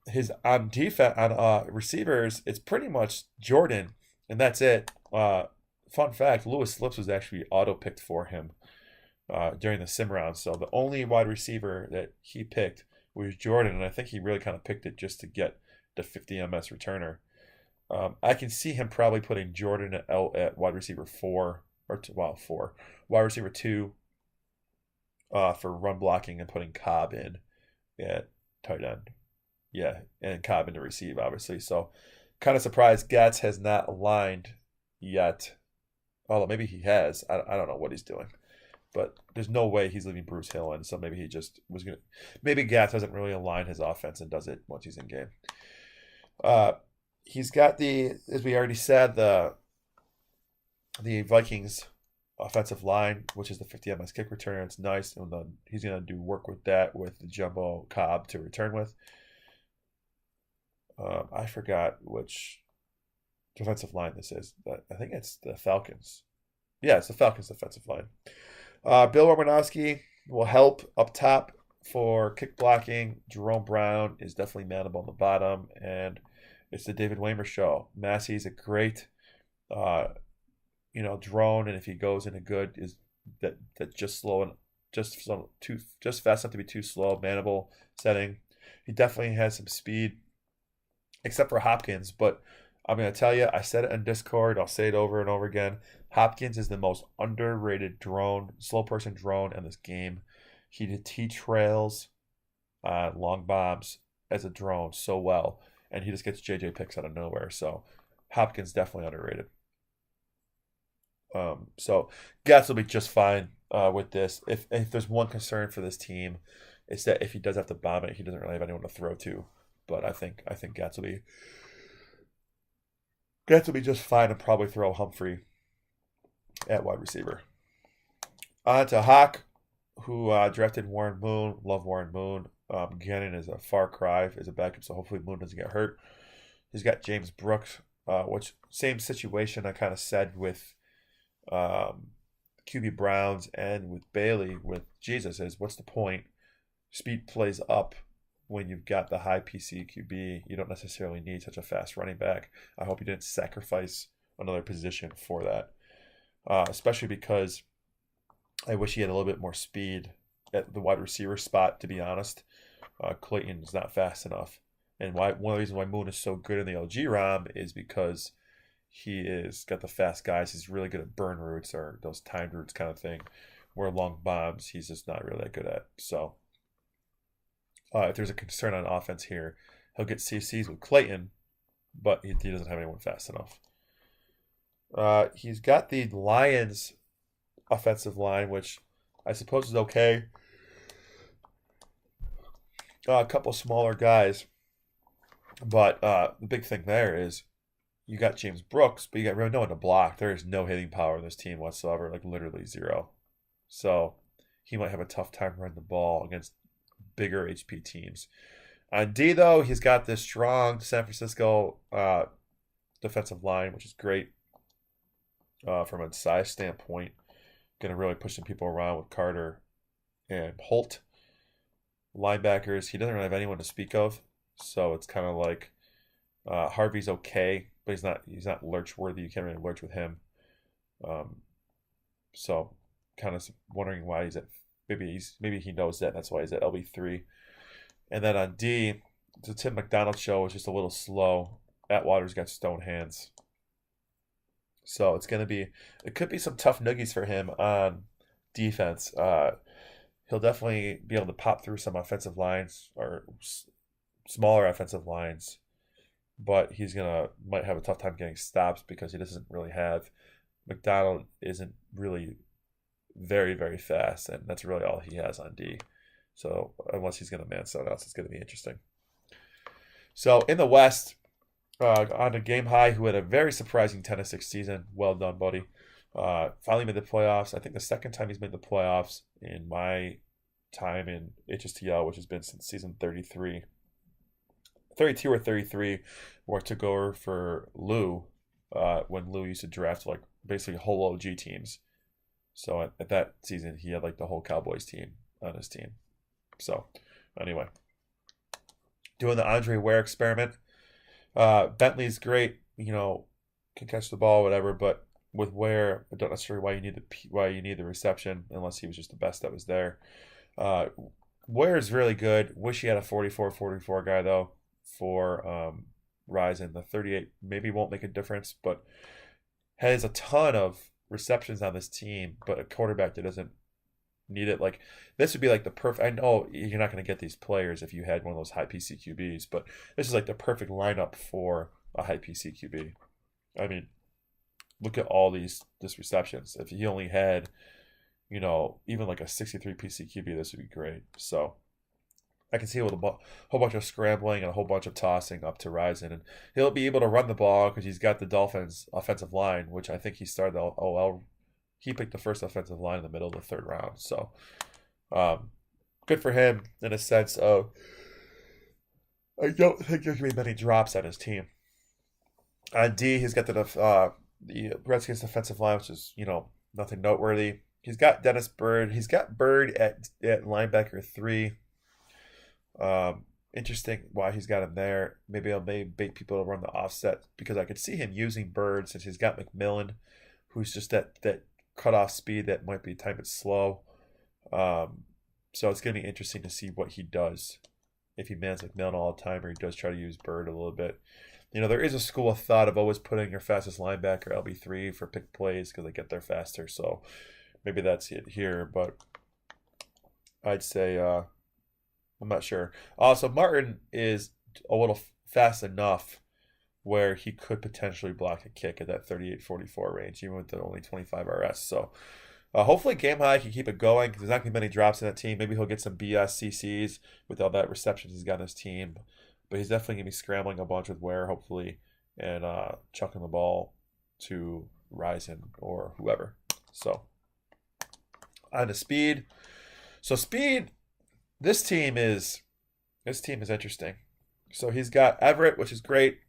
Speaker 1: His on defense on receivers, it's pretty much Jordan, and that's it. Fun fact: Lewis Slips was actually auto picked for him during the sim round, so the only wide receiver that he picked was Jordan, and I think he really kind of picked it just to get the 50 MS returner. I can see him probably putting Jordan at wide receiver 4 or 4, wide receiver 2 for run blocking, and putting Cobb in at tight end. Yeah, and Cobb in to receive, obviously. So, kind of surprised Gats has not aligned yet. Although maybe he has. I don't know what he's doing. But there's no way he's leaving Bruce Hill in. So maybe he just was going to. Maybe Gats doesn't really align his offense and does it once he's in game. He's got as we already said, the Vikings offensive line, which is the 50 MS kick return. It's nice. And then he's going to do work with that with the Jumbo Cobb to return with. I forgot which defensive line this is. I think it's the Falcons. Yeah, it's the Falcons defensive line. Bill Romanowski will help up top for kick blocking. Jerome Brown is definitely manable on the bottom, and it's the David Waymer show. Massey's a great, drone, and if he goes in a good is that just slow and just fast enough to be too slow, manable setting. He definitely has some speed, except for Hopkins, but I'm going to tell you, I said it on Discord, I'll say it over and over again. Hopkins is the most underrated slow person drone in this game. He trails long bombs as a drone so well, and he just gets JJ picks out of nowhere. So Hopkins definitely underrated. So Gats will be just fine with this. If there's one concern for this team, it's that if he does have to bomb it, he doesn't really have anyone to throw to. But I think Gats will be just fine and probably throw Humphrey at wide receiver. On to Hawk, who drafted Warren Moon. Love Warren Moon. Gannon is a far cry as a backup, so hopefully Moon doesn't get hurt. He's got James Brooks, which same situation I kind of said with QB Browns and with Bailey with Jesus is what's the point? Speed plays up when you've got the high PC QB. You don't necessarily need such a fast running back. I hope you didn't sacrifice another position for that, especially because I wish he had a little bit more speed at the wide receiver spot, to be honest. Clayton is not fast enough. And one of the reasons why Moon is so good in the LG ROM is because he is got the fast guys. He's really good at burn routes or those timed routes kind of thing, where long bombs he's just not really that good at. So if there's a concern on offense here, he'll get CCs with Clayton, but he doesn't have anyone fast enough. He's got the Lions offensive line, which I suppose is okay. A couple smaller guys, but the big thing there is you got James Brooks, but you got really no one to block. There is no hitting power in this team whatsoever, like literally zero. So he might have a tough time running the ball against bigger HP teams. On D, though, he's got this strong San Francisco defensive line, which is great from a size standpoint. Going to really push some people around with Carter and Holt. Linebackers, he doesn't really have anyone to speak of, so it's kind of like Harvey's okay, but he's not lurch worthy. You can't really lurch with him. Um, so kind of wondering why he's at maybe he knows that. That's why he's at LB3. And then on D, the Tim McDonald show was just a little slow. Atwater's got stone hands. So it could be some tough noogies for him on defense. He'll definitely be able to pop through some offensive lines or smaller offensive lines, but might have a tough time getting stops because he doesn't really have. McDonald isn't really very, very fast, and that's really all he has on D. So unless he's going to man someone else, it's going to be interesting. So in the West, on a game high, who had a very surprising 10-6 season. Well done, buddy. Finally made the playoffs. I think the second time he's made the playoffs in my time in HSTL, which has been since season 32 or 33, where I took over for Lou when Lou used to draft like basically whole OG teams. So at that season, he had like the whole Cowboys team on his team. So anyway, doing the Andre Ware experiment. Bentley's great, can catch the ball, whatever. But with Ware, I don't necessarily why you need the reception unless he was just the best that was there. Ware's really good. Wish he had a 44-44 guy though for Ryzen. The 38 maybe won't make a difference, but has a ton of receptions on this team, but a quarterback that doesn't need it. Like this would be like the perfect. I know you're not going to get these players if you had one of those high PC QBs, but this is like the perfect lineup for a high PC QB. I mean, look at all this receptions. If he only had, even like a 63 PC QB, this would be great. So I can see it with a whole bunch of scrambling and a whole bunch of tossing up to Ryzen, and he'll be able to run the ball because he's got the Dolphins' offensive line, which I think he started the OL. He picked the first offensive line in the middle of the third round. So good for him in a sense of I don't think there can be many drops on his team. On D, he's got the Redskins defensive line, which is, nothing noteworthy. He's got Dennis Byrd. He's got Byrd at linebacker 3. Interesting why he's got him there. Maybe I'll bait people to run the offset because I could see him using Byrd since he's got McMillan, who's just that cutoff speed that might be time it's slow. So it's going to be interesting to see what he does if he mans McMillan all the time or he does try to use Byrd a little bit. There is a school of thought of always putting your fastest linebacker LB3 for pick plays because they get there faster. So maybe that's it here, but I'd say I'm not sure. Also, Martin is a little fast enough where he could potentially block a kick at that 38-44 range, even with the only 25 RS. So hopefully Game High can keep it going because there's not going to be many drops in that team. Maybe he'll get some BS CCs with all that receptions he's got in his team. But he's definitely going to be scrambling a bunch with Ware, hopefully, and chucking the ball to Ryzen or whoever. So on to speed. So speed, this team is interesting. So he's got Everett, which is great.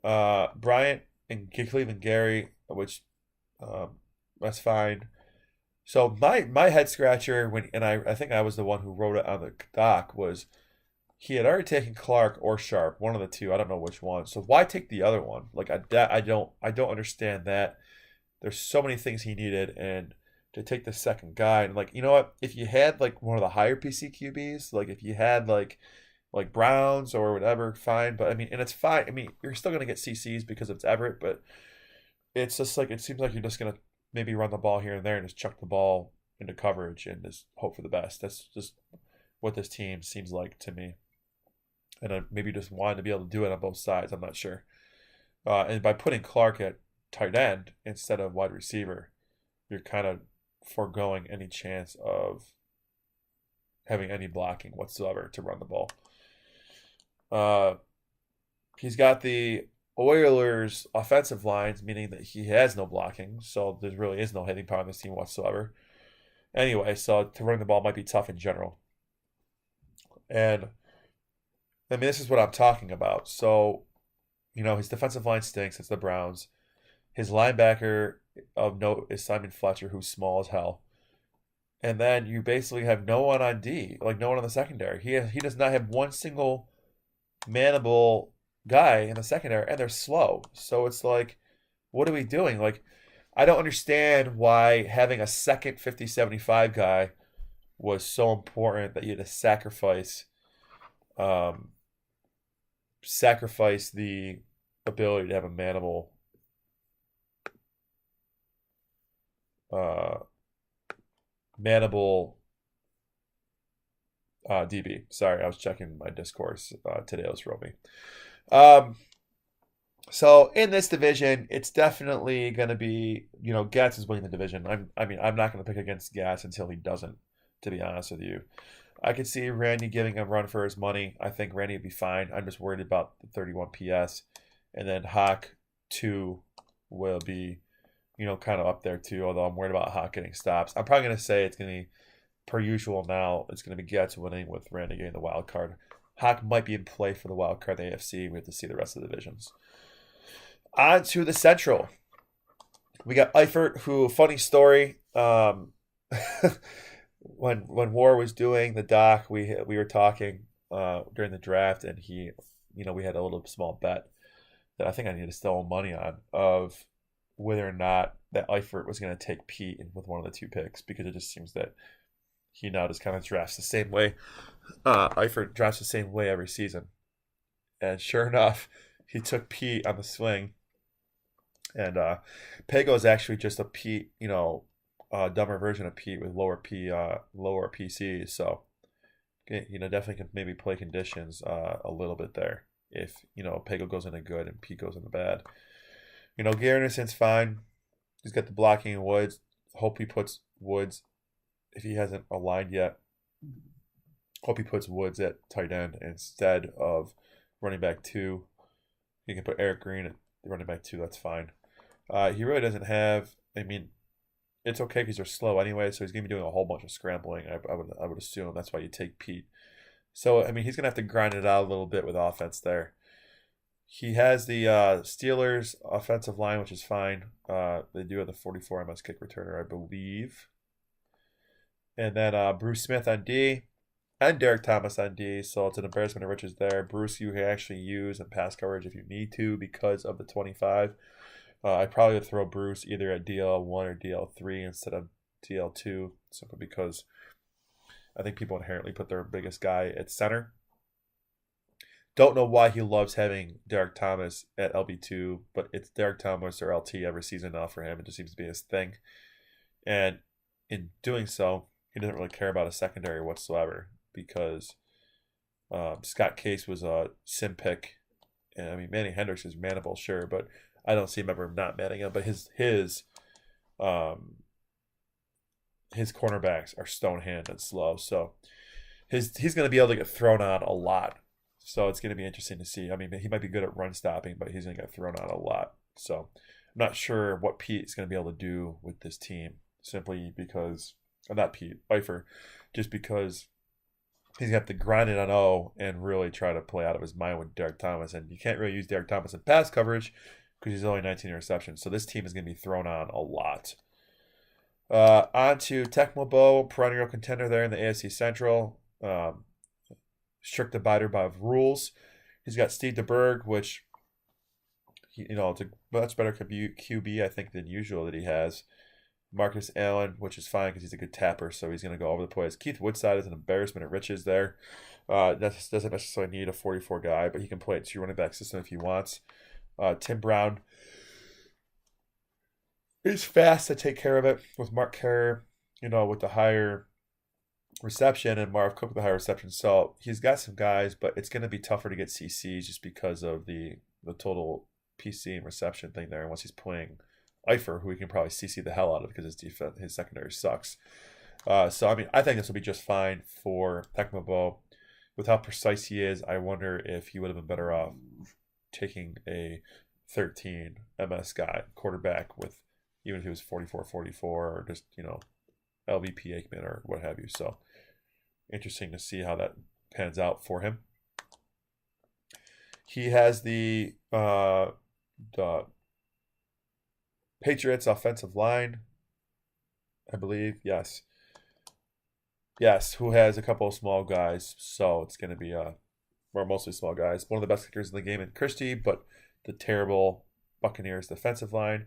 Speaker 1: Bryant and Cleveland Gary, which that's fine. So my head scratcher I think I was the one who wrote it on the doc was he had already taken Clark or Sharp, one of the two. I don't know which one. So why take the other one? Like I don't understand that. There's so many things he needed, and to take the second guy and like, you know what? If you had like one of the higher PC QBs, like if you had like Browns or whatever, fine. But I mean, and it's fine. I mean, you're still gonna get CCs because it's Everett, but it's just like it seems like you're just gonna maybe run the ball here and there and just chuck the ball into coverage and just hope for the best. That's just what this team seems like to me. And I maybe just wanted to be able to do it on both sides. I'm not sure. And by putting Clark at tight end instead of wide receiver, you're kind of foregoing any chance of having any blocking whatsoever to run the ball. He's got the Oilers offensive lines, meaning that he has no blocking, so there really is no hitting power on this team whatsoever. Anyway, so to run the ball might be tough in general. And I mean, this is what I'm talking about. So, his defensive line stinks. It's the Browns. His linebacker of note is Simon Fletcher, who's small as hell. and then you basically have no one on D, like no one on the secondary. He does not have one single manable guy in the secondary, and they're slow. So it's like, what are we doing? Like, I don't understand why having a second 50-75 guy was so important that you had to um, sacrifice the ability to have a uh, manable DB. Sorry, I was checking my discourse. Today was Romy. Um, so in this division, it's definitely going to be, Gatz is winning the division. I'm not going to pick against Gatz until he doesn't, to be honest with you. I could see Randy giving a run for his money. I think Randy would be fine. I'm just worried about the 31 PS. And then Hawk 2 will be, kind of up there too, although I'm worried about Hawk getting stops. I'm probably going to say it's going to be, per usual now, it's going to be Gatz winning with Randy getting the wild card. Hawk might be in play for the wild card in the AFC. We have to see the rest of the divisions. On to the Central. We got Eifert, who, funny story, when War was doing the doc, we were talking during the draft, and we had a little small bet that I think I needed to still own money on of whether or not that Eifert was going to take Pete with one of the two picks, because it just seems that he now just kind of drafts the same way. Eifert drafts the same way every season, and sure enough, he took Pete on the swing. And Pago is actually just a Pete, dumber version of Pete with lower PCs. So, definitely can maybe play conditions a little bit there if, Pago goes into good and Pete goes into bad. Garrison's fine. He's got the blocking in Woods. Hope he puts Woods, if he hasn't aligned yet, hope he puts Woods at tight end instead of running back 2. You can put Eric Green at running back 2. That's fine. He really doesn't have. It's okay because they're slow anyway, so he's gonna be doing a whole bunch of scrambling. I would assume that's why you take Pete. So he's gonna have to grind it out a little bit with offense there. He has the Steelers offensive line, which is fine. They do have the 44 MS kick returner, I believe. And then Bruce Smith on D and Derek Thomas on D. So it's an embarrassment of riches there. Bruce, you can actually use in pass coverage if you need to because of the 25. I probably would throw Bruce either at DL1 or DL3 instead of DL2, simply because I think people inherently put their biggest guy at center. Don't know why he loves having Derek Thomas at LB2, but it's Derek Thomas or LT every season now for him. It just seems to be his thing. And in doing so, he doesn't really care about a secondary whatsoever because Scott Case was a sim pick. And Manny Hendricks is manable, sure, but I don't see him ever not manning him. But his cornerbacks are stone-handed and slow, so he's going to be able to get thrown on a lot. So it's going to be interesting to see. He might be good at run stopping, but he's going to get thrown on a lot. So I'm not sure what Pete is going to be able to do with this team, simply because, not Pete, Eifert, just because he's going to have to grind it on O and really try to play out of his mind with Derek Thomas. And you can't really use Derek Thomas in pass coverage because he's only 19 interceptions. So this team is going to be thrown on a lot. On to Tecmo Bowl, perennial contender there in the AFC Central. Strict abider by rules. He's got Steve DeBerg, which, it's a much better QB, I think, than usual that he has. Marcus Allen, which is fine because he's a good tapper, so he's going to go over the place. Keith Woodside is an embarrassment of riches there. That doesn't necessarily need a 44 guy, but he can play a 2 running back system if he wants. Tim Brown is fast to take care of it with Mark Kerr, with the higher reception, and Marv Cook with the higher reception. So he's got some guys, but it's going to be tougher to get CCs just because of the total PC and reception thing there. And once he's playing Eifert, who he can probably CC the hell out of because his secondary sucks. So I think this will be just fine for Tecmo Bowl. With how precise he is, I wonder if he would have been better off taking a 13 MS guy quarterback with, even if he was 44-44 or just, LVP Aikman or what have you. So interesting to see how that pans out for him. He has the Patriots offensive line, I believe. Yes. Yes, who has a couple of small guys, so it's going to be or mostly small guys. One of the best kickers in the game in Christie, but the terrible Buccaneers defensive line.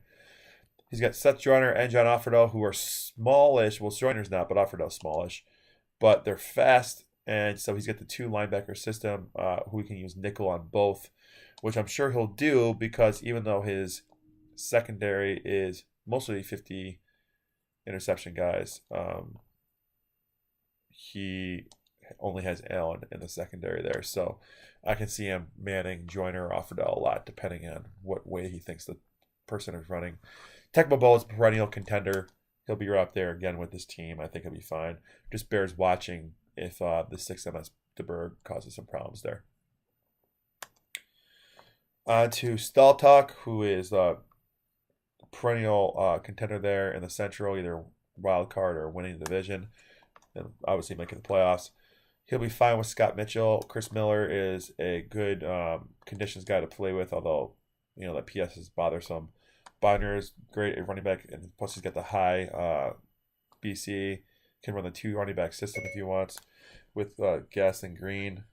Speaker 1: He's got Seth Joyner and John Offerdahl, who are smallish. Well, Joyner's not, but Offerdahl's smallish. But they're fast, and so he's got the two linebacker system, who he can use nickel on both, which I'm sure he'll do because even though his secondary is mostly 50 interception guys, he only has Allen in the secondary there. So I can see him manning Joyner or Offerdahl a lot, depending on what way he thinks the person is running. Tecmo Bowl is a perennial contender. He'll be right up there again with this team. I think he'll be fine. Just bears watching if the 6MS DeBerg causes some problems there. On to Stall Talk, who is a perennial contender there in the Central, either wild card or winning the division, and obviously making the playoffs. He'll be fine with Scott Mitchell. Chris Miller is a good conditions guy to play with, although that PS is bothersome. Bonner is great at running back, and plus he's got the high BC. Can run the two running back system if he wants with Gas and Green.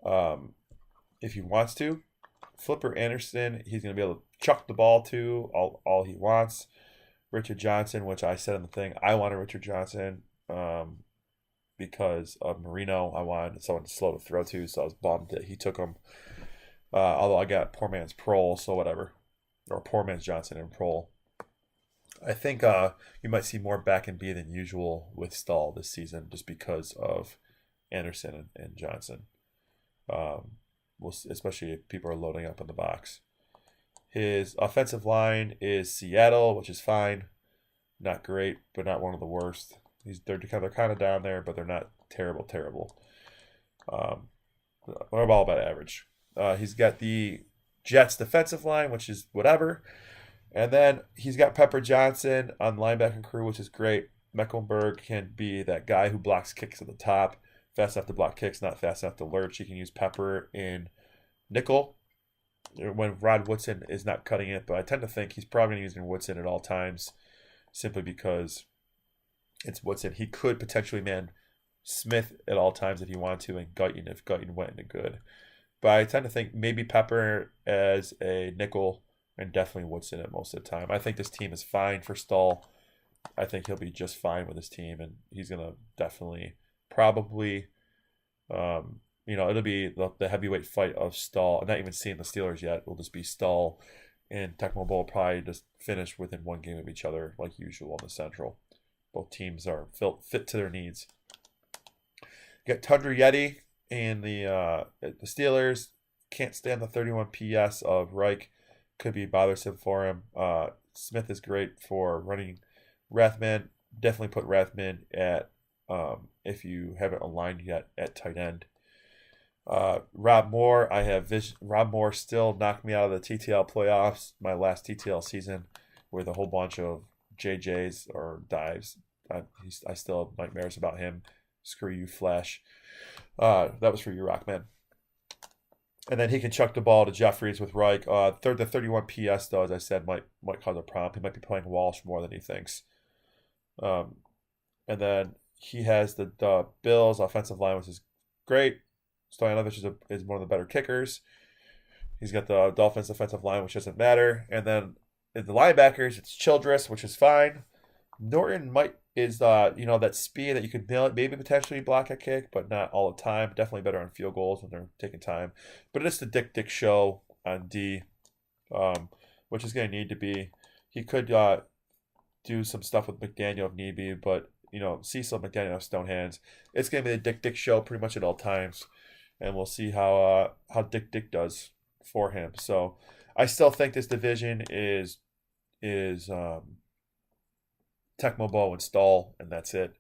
Speaker 1: If he wants to, Flipper Anderson, he's going to be able to chuck the ball to all he wants. Richard Johnson, which I said in the thing, I wanted Richard Johnson because of Marino. I wanted someone slow to throw to, so I was bummed that he took him. Although I got poor man's Prohl, so whatever. Or poor man's Johnson and Prohl. I think you might see more back and B than usual with Stahl this season just because of Anderson and Johnson. Especially if people are loading up in the box. His offensive line is Seattle, which is fine. Not great, but not one of the worst. They're kind of down there, but they're not terrible. They're all about average. He's got the Jets defensive line, which is whatever. And then he's got Pepper Johnson on linebacker crew, which is great. Mecklenburg can be that guy who blocks kicks at the top. Fast enough to block kicks, not fast enough to lurch. He can use Pepper in nickel when Rod Woodson is not cutting it. But I tend to think he's probably using Woodson at all times simply because it's Woodson. He could potentially man Smith at all times if he wanted to, and Guyton if Guyton went into good. But I tend to think maybe Pepper as a nickel and definitely Woodson at most of the time. I think this team is fine for Stahl. I think he'll be just fine with his team, and he's going to definitely probably, it'll be the heavyweight fight of Stahl. I'm not even seeing the Steelers yet. It'll just be Stahl and Tecmo Bowl probably just finish within one game of each other like usual in the Central. Both teams are fit to their needs. You got Tundra Yeti and the Steelers. Can't stand the 31 PS of Reich. Could be bothersome for him. Smith is great for running Rathman. Definitely put Rathman at, if you haven't aligned yet, at tight end. Rob Moore, I have vision. Rob Moore still knocked me out of the TTL playoffs, my last TTL season, with a whole bunch of JJs or dives. I still have nightmares about him. Screw you, Flash. That was for you, Rockman. And then he can chuck the ball to Jeffries with Reich. The 31 PS, though, as I said, might cause a problem. He might be playing Walsh more than he thinks. And then he has the Bills' offensive line, which is great. Stoyanovich is one of the better kickers. He's got the Dolphins' offensive line, which doesn't matter. And then in the linebackers, it's Childress, which is fine. Norton is that speed that you could maybe potentially block a kick, but not all the time. Definitely better on field goals when they're taking time. But it's the Dick show on D, which is going to need to be. He could do some stuff with McDaniel if need be, but Cecil McDaniel have stone hands. It's going to be the Dick show pretty much at all times, and we'll see how Dick does for him. So I still think this division is Tecmo Bowl and Stahl, and that's it.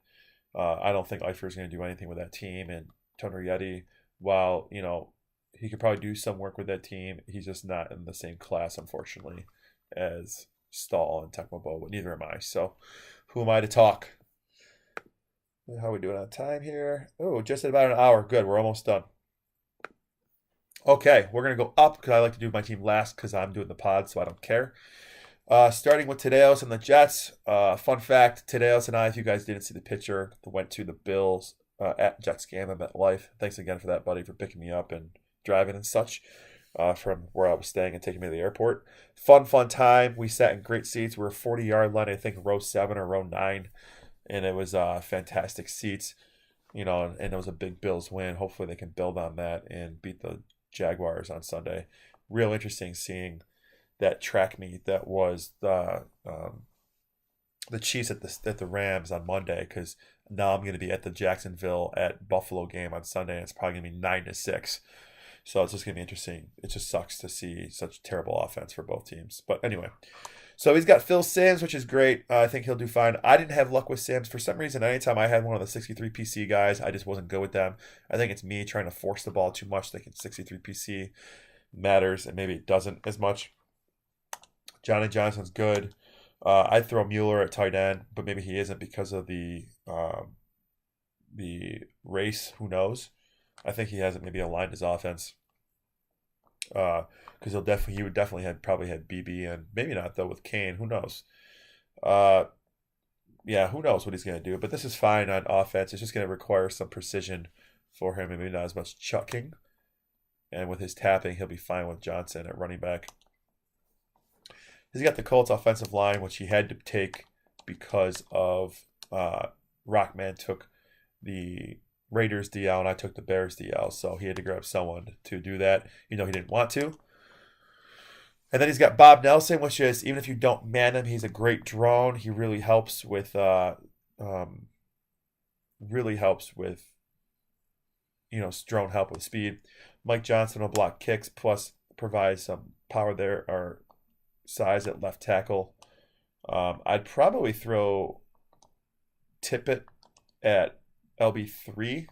Speaker 1: I don't think Eifert is going to do anything with that team. And Tundra Yeti, while he could probably do some work with that team, he's just not in the same class, unfortunately, as Stahl and Tecmo Bowl. But neither am I. So, who am I to talk? How are we doing on time here? Oh, just at about an hour. Good. We're almost done. Okay, we're going to go up because I like to do my team last because I'm doing the pod, so I don't care. Starting with Tadeos and the Jets. Fun fact: Tadeos and I, if you guys didn't see the picture, went to the Bills at Jets game at MetLife. Thanks again for that, buddy, for picking me up and driving and such from where I was staying and taking me to the airport. Fun time. We sat in great seats. We were 40-yard line, I think row 7 or row 9, and it was fantastic seats. And it was a big Bills win. Hopefully, they can build on that and beat the Jaguars on Sunday. Real interesting seeing that track meet that was the Chiefs at the Rams on Monday, because now I'm going to be at the Jacksonville at Buffalo game on Sunday, and it's probably going to be 9-6. So it's just going to be interesting. It just sucks to see such terrible offense for both teams. But anyway, so he's got Phil Simms, which is great. I think he'll do fine. I didn't have luck with Simms. For some reason, anytime I had one of the 63 PC guys, I just wasn't good with them. I think it's me trying to force the ball too much, thinking 63 PC matters, and maybe it doesn't as much. Johnny Johnson's good. I'd throw Mueller at tight end, but maybe he isn't because of the race. Who knows? I think he hasn't maybe aligned his offense. Because he would definitely probably had BB, and maybe not though with Kane. Who knows? Yeah, who knows what he's gonna do? But this is fine on offense. It's just gonna require some precision for him, and maybe not as much chucking. And with his tapping, he'll be fine with Johnson at running back. He's got the Colts offensive line, which he had to take because of Rockman took the Raiders DL and I took the Bears DL, so he had to grab someone to do that. He didn't want to. And then he's got Bob Nelson, which is, even if you don't man him, he's a great drone. He really helps with drone help with speed. Mike Johnson will block kicks, plus provide some power there, or size at left tackle. I'd probably throw Tippett at LB3.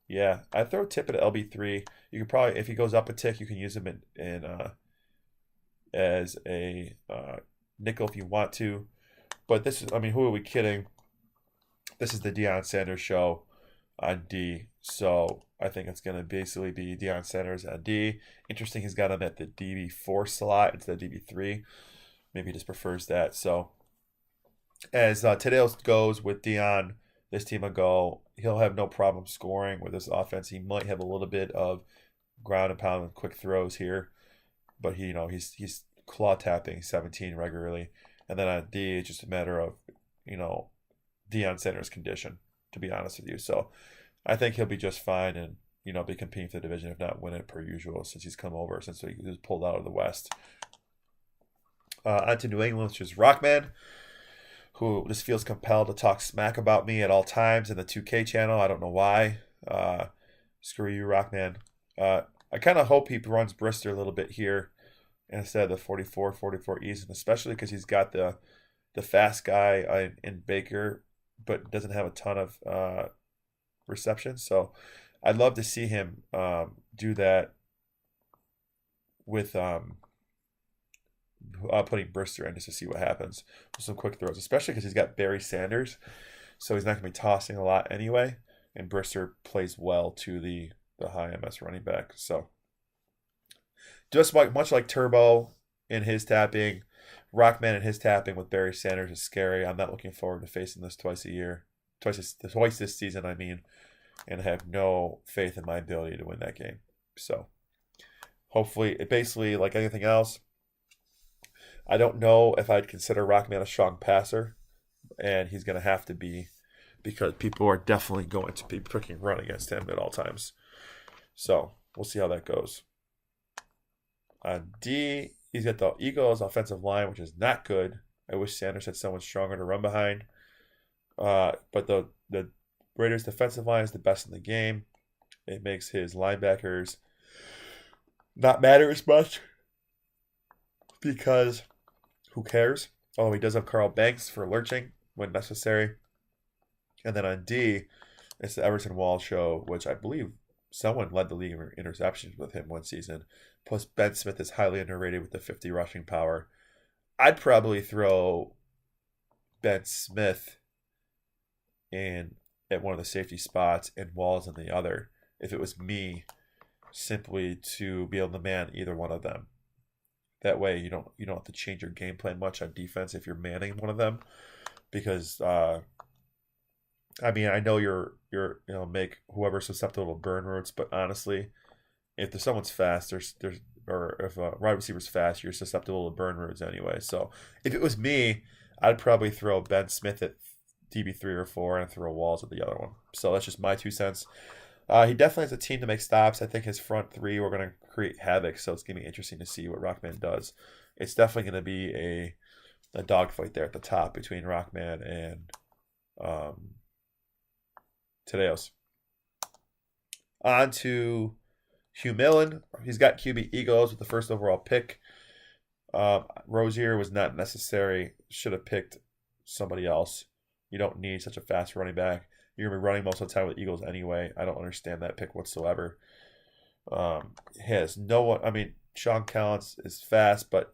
Speaker 1: Yeah, I'd throw Tippett at LB3. You could probably, if he goes up a tick, you can use him as a nickel if you want to. But this is, who are we kidding? This is the Deion Sanders show on D. So I think it's going to basically be Deion Sanders on D. Interesting, he's got him at the DB4 slot instead of DB3. Maybe he just prefers that. So as Tadeos goes with Deion, this team will go. He'll have no problem scoring with this offense. He might have a little bit of ground and pound and quick throws here, but he's claw tapping 17 regularly. And then on D, it's just a matter of Deion Sanders' condition, to be honest with you. So I think he'll be just fine and be competing for the division, if not win it per usual, since he was pulled out of the West. On to New England, which is Rockman, who just feels compelled to talk smack about me at all times in the 2K channel. I don't know why. Screw you, Rockman. I kind of hope he runs Brister a little bit here instead of the 44 East, especially because he's got the fast guy in Baker, but doesn't have a ton of reception. So I'd love to see him do that with putting Brister in just to see what happens with some quick throws, especially because he's got Barry Sanders, so he's not going to be tossing a lot anyway, and Brister plays well to the high MS running back. So just much like Turbo in his tapping, Rockman in his tapping with Barry Sanders is scary. I'm not looking forward to facing this twice this season, and have no faith in my ability to win that game. So hopefully, basically like anything else, I don't know if I'd consider Rockman a strong passer, and he's going to have to be, because people are definitely going to be picking run against him at all times. So we'll see how that goes. On D, he's got the Eagles offensive line, which is not good. I wish Sanders had someone stronger to run behind. But the Raiders defensive line is the best in the game. It makes his linebackers not matter as much, because who cares? Although he does have Carl Banks for lurching when necessary. And then on D, it's the Everton Wall show, which I believe someone led the league in interceptions with him one season. Plus Ben Smith is highly underrated with the 50 rushing power. I'd probably throw Ben Smith in at one of the safety spots and Walls in the other if it was me, simply to be able to man either one of them. That way you don't have to change your game plan much on defense if you're manning one of them, because I mean, I know make whoever's susceptible to burn routes, but honestly, if there's someone's fast, there's or if a wide receiver's fast, you're susceptible to burn routes anyway. So if it was me, I'd probably throw Ben Smith at DB 3 or 4 and throw Walls at the other one. So that's just my 2 cents. He definitely has a team to make stops. I think his front three were going to create havoc, so it's going to be interesting to see what Rockman does. It's definitely going to be a dogfight there at the top between Rockman and Tadeos. On to Hugh Millen. He's got QB Eagles with the first overall pick. Rozier was not necessary. Should have picked somebody else. You don't need such a fast running back. You're going to be running most of the time with Eagles anyway. I don't understand that pick whatsoever. He has no one. I mean, Sean Collins is fast, but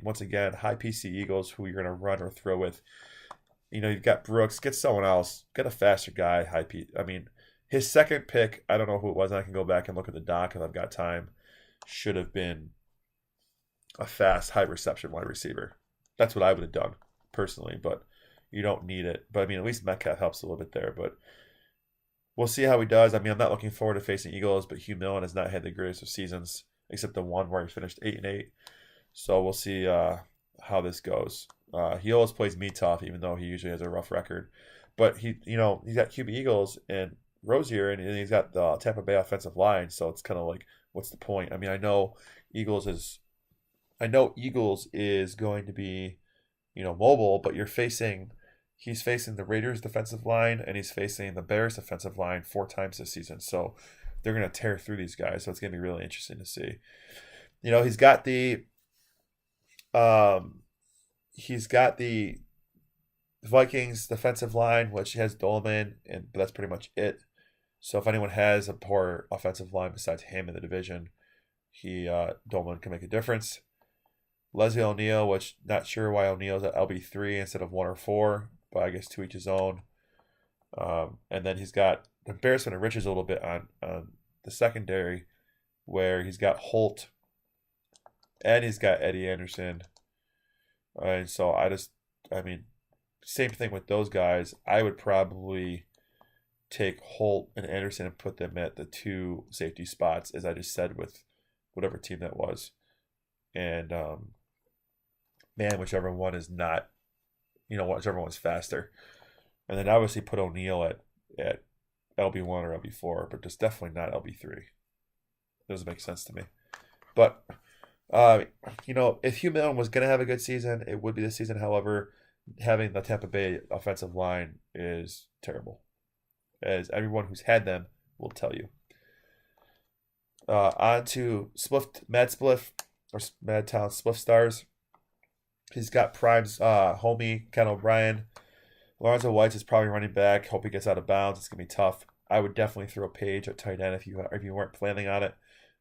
Speaker 1: once again, high PC Eagles who you're going to run or throw with. You've got Brooks. Get someone else. Get a faster guy. High P. His second pick, I don't know who it was. I can go back and look at the doc if I've got time. Should have been a fast, high reception wide receiver. That's what I would have done personally, but you don't need it. But at least Metcalf helps a little bit there. But we'll see how he does. I'm not looking forward to facing Eagles, but Hugh Millen has not had the greatest of seasons, except the one where he finished 8-8. So we'll see how this goes. He always plays me tough, even though he usually has a rough record. But he's got QB Eagles and Rozier, and he's got the Tampa Bay offensive line. So it's kind of like, what's the point? I know Eagles is going to be, mobile, but he's facing the Raiders defensive line and he's facing the Bears defensive line 4 times this season. So they're going to tear through these guys. So it's going to be really interesting to see. He's got the Vikings defensive line, which has Dolman, but that's pretty much it. So if anyone has a poor offensive line besides him in the division, Dolman can make a difference. Leslie O'Neal, which not sure why O'Neal's at LB3 instead of 1 or 4, but I guess to each his own. And then he's got embarrassment of riches a little bit on the secondary, where he's got Holt and he's got Eddie Anderson. And so same thing with those guys. I would probably take Holt and Anderson and put them at the 2 safety spots, as I just said, with whatever team that was. And whichever one is not, whichever one's faster. And then obviously put O'Neal at LB1 or LB4, but just definitely not LB3. Doesn't make sense to me. But, if Hugh Millen was going to have a good season, it would be this season. However, having the Tampa Bay offensive line is terrible, as everyone who's had them will tell you. On to Mad Town Spliff Stars. He's got Prime's homie, Ken O'Brien. Lorenzo White's is probably running back. Hope he gets out of bounds. It's going to be tough. I would definitely throw Page at tight end if you weren't planning on it.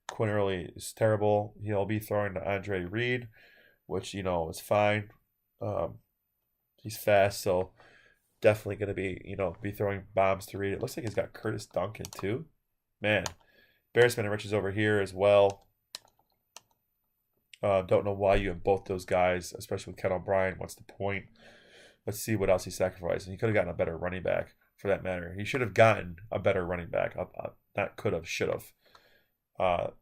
Speaker 1: Quinn Early is terrible. He'll be throwing to Andre Reed, which, is fine. He's fast, so definitely going to be throwing bombs to Reed. It looks like he's got Curtis Duncan, too. Man, embarrassment of riches over here as well. Don't know why you have both those guys, especially with Ken O'Brien. What's the point? Let's see what else he sacrificed. And he could have gotten a better running back, for that matter. He should have gotten a better running back. Not could have, should have.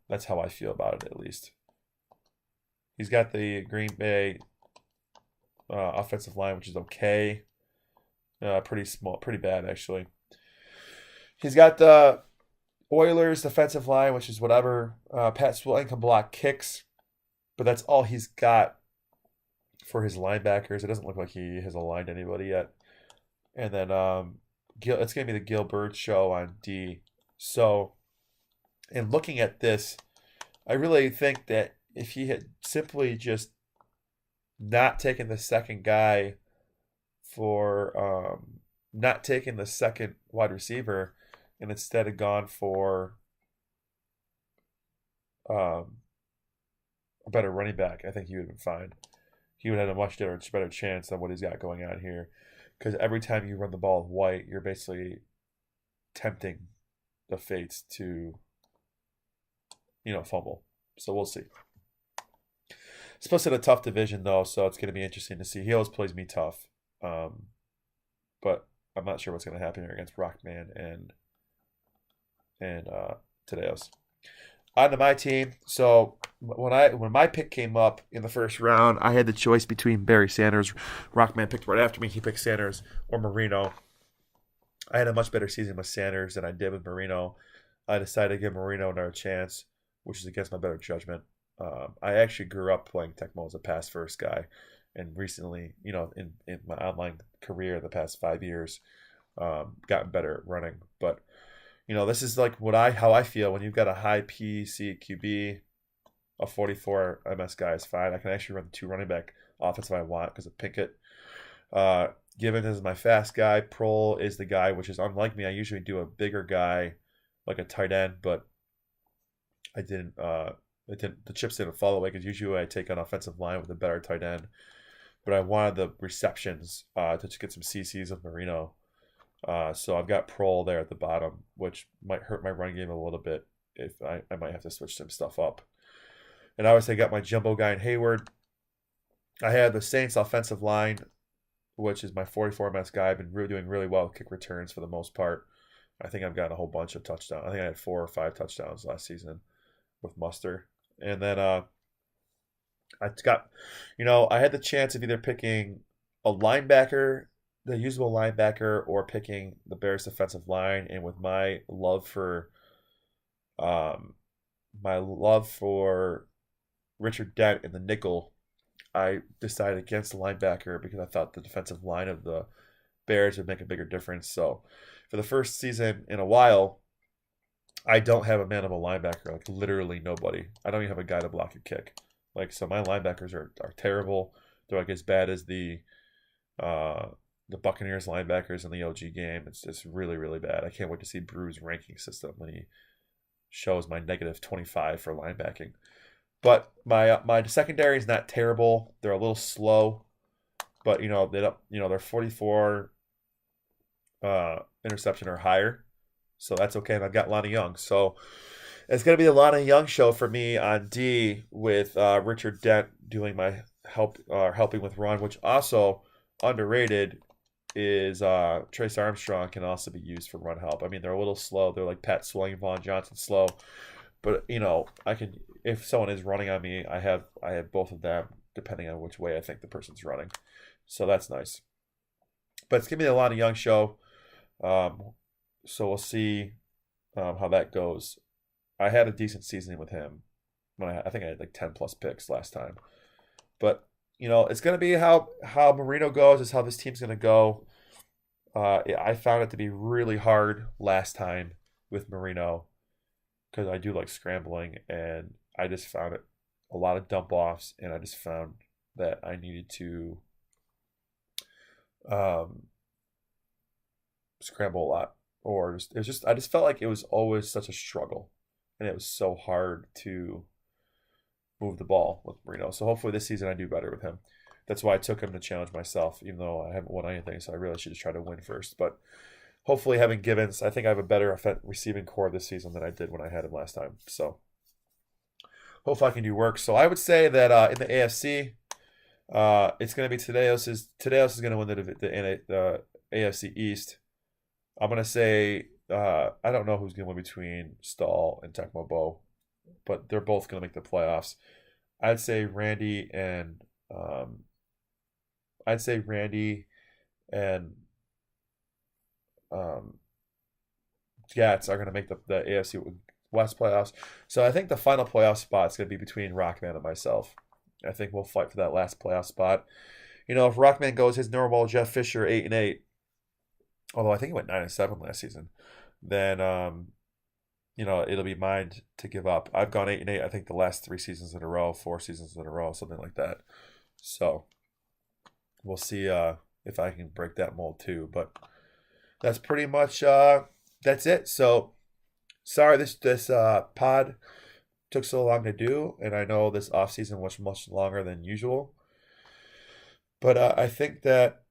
Speaker 1: That's how I feel about it, at least. He's got the Green Bay offensive line, which is okay. Pretty small, pretty bad, actually. He's got the Oilers defensive line, which is whatever. Pat Swilling can block kicks, but that's all he's got for his linebackers. It doesn't look like he has aligned anybody yet. And then it's going to be the Gil Bird show on D. So, in looking at this, I really think that if he had simply just not taken the second guy for not taking the second wide receiver and instead had gone for a better running back, I think he would have been fine. He would have had a much better chance than what he's got going on here. Because every time you run the ball with White, you're basically tempting the fates to, fumble. So we'll see. Supposed to have a tough division though, so it's going to be interesting to see. He always plays me tough, um, but I'm not sure what's going to happen here against Rockman and Tadeos. On to my team. So when my pick came up in the first round, I had the choice between Barry Sanders. Rockman picked right after me. He picked Sanders or Marino. I had a much better season with Sanders than I did with Marino. I decided to give Marino another chance, which is against my better judgment. I actually grew up playing Tecmo as a pass first guy, and recently, in my online career, the past 5 years, gotten better at running. But this is like how I feel when you've got a high PC QB, a 44 MS guy is fine. I can actually run the two running back offense if I want because of Pinkett. Given is my fast guy. Prohl is the guy, which is unlike me. I usually do a bigger guy, like a tight end, but I didn't. The chips didn't fall away because usually I take an offensive line with a better tight end. But I wanted the receptions to just get some CCs of Marino. So I've got Prohl there at the bottom, which might hurt my run game a little bit if I might have to switch some stuff up. And obviously I got my jumbo guy in Hayward. I had the Saints offensive line, which is my 44 MS guy. I've been doing really well with kick returns for the most part. I think I've gotten a whole bunch of touchdowns. I think I had 4 or 5 touchdowns last season with Muster. And then I got, I had the chance of either picking a linebacker, the usable linebacker, or picking the Bears defensive line. And with my love for Richard Dent in the nickel, I decided against the linebacker because I thought the defensive line of the Bears would make a bigger difference. So for the first season in a while, I don't have a man-able linebacker, like literally nobody. I don't even have a guy to block a kick. Like, so my linebackers are terrible. They're like as bad as the Buccaneers linebackers in the OG game. It's just really, really bad. I can't wait to see Brew's ranking system when he shows my negative 25 for linebacking. But my secondary is not terrible. They're a little slow, but they're 44 interception or higher, so that's okay. And I've got Lonnie Young, so it's gonna be a Lonnie Young show for me on D with Richard Dent doing my helping with run, which also underrated is Trace Armstrong can also be used for run help. I mean, they're a little slow. They're like Pat Swing, Vaughn Johnson slow, but I can. If someone is running on me, I have both of them depending on which way I think the person's running. So that's nice. But it's gonna be a Lonnie Young show. So we'll see how that goes. I had a decent season with him. I think I had like 10 plus picks last time. But it's gonna be how Marino goes is how this team's gonna go. I found it to be really hard last time with Marino because I do like scrambling, and I just found it a lot of dump offs, and I just found that I needed to scramble a lot, or I just felt like it was always such a struggle, and it was so hard to move the ball with Marino. So hopefully this season I do better with him. That's why I took him to challenge myself, even though I haven't won anything. So I really should just try to win first. But hopefully having Givens, I think I have a better receiving core this season than I did when I had him last time. So hopefully I can do work. So I would say that in the AFC, it's going to be Tadeos is going to win the AFC East. I'm going to say I don't know who's going to win between Stahl and Tecmo Bowl, but they're both going to make the playoffs. I'd say Randy and Gats are going to make the AFC West playoffs. So I think the final playoff spot is going to be between Rockman and myself. I think we'll fight for that last playoff spot. If Rockman goes his normal Jeff Fisher 8-8, although I think he went 9-7 last season, then it'll be mine to give up. I've gone 8-8. I think the last 3 seasons in a row, 4 seasons in a row, something like that. So we'll see if I can break that mold too. But that's pretty much that's it. So sorry this pod took so long to do, and I know this off season was much longer than usual. But I think that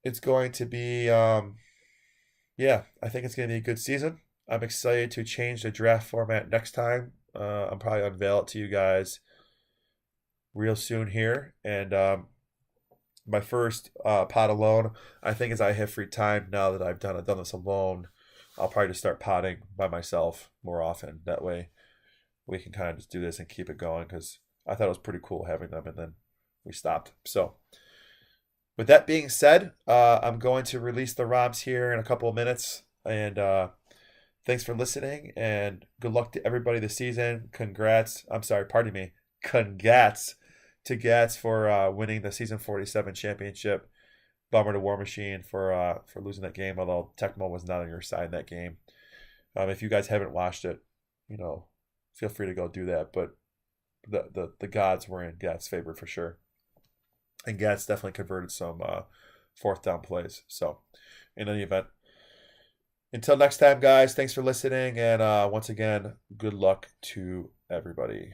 Speaker 1: it's going to be I think it's going to be a good season. I'm excited to change the draft format next time. I'll probably unveil it to you guys real soon here. And my first pot alone, I think as I have free time now that I've done this alone, I'll probably just start potting by myself more often. That way we can kind of just do this and keep it going because I thought it was pretty cool having them, and then we stopped. So with that being said, I'm going to release the ROMs here in a couple of minutes. And thanks for listening, and good luck to everybody this season. Congrats. I'm sorry, pardon me. Congrats to Gats for winning the season 47 championship. Bummer to War Machine for losing that game, although Tecmo was not on your side in that game. If you guys haven't watched it, feel free to go do that. But the gods were in Gats' favor for sure. And Gats definitely converted some fourth down plays. So, in any event, until next time, guys, thanks for listening. And once again, good luck to everybody.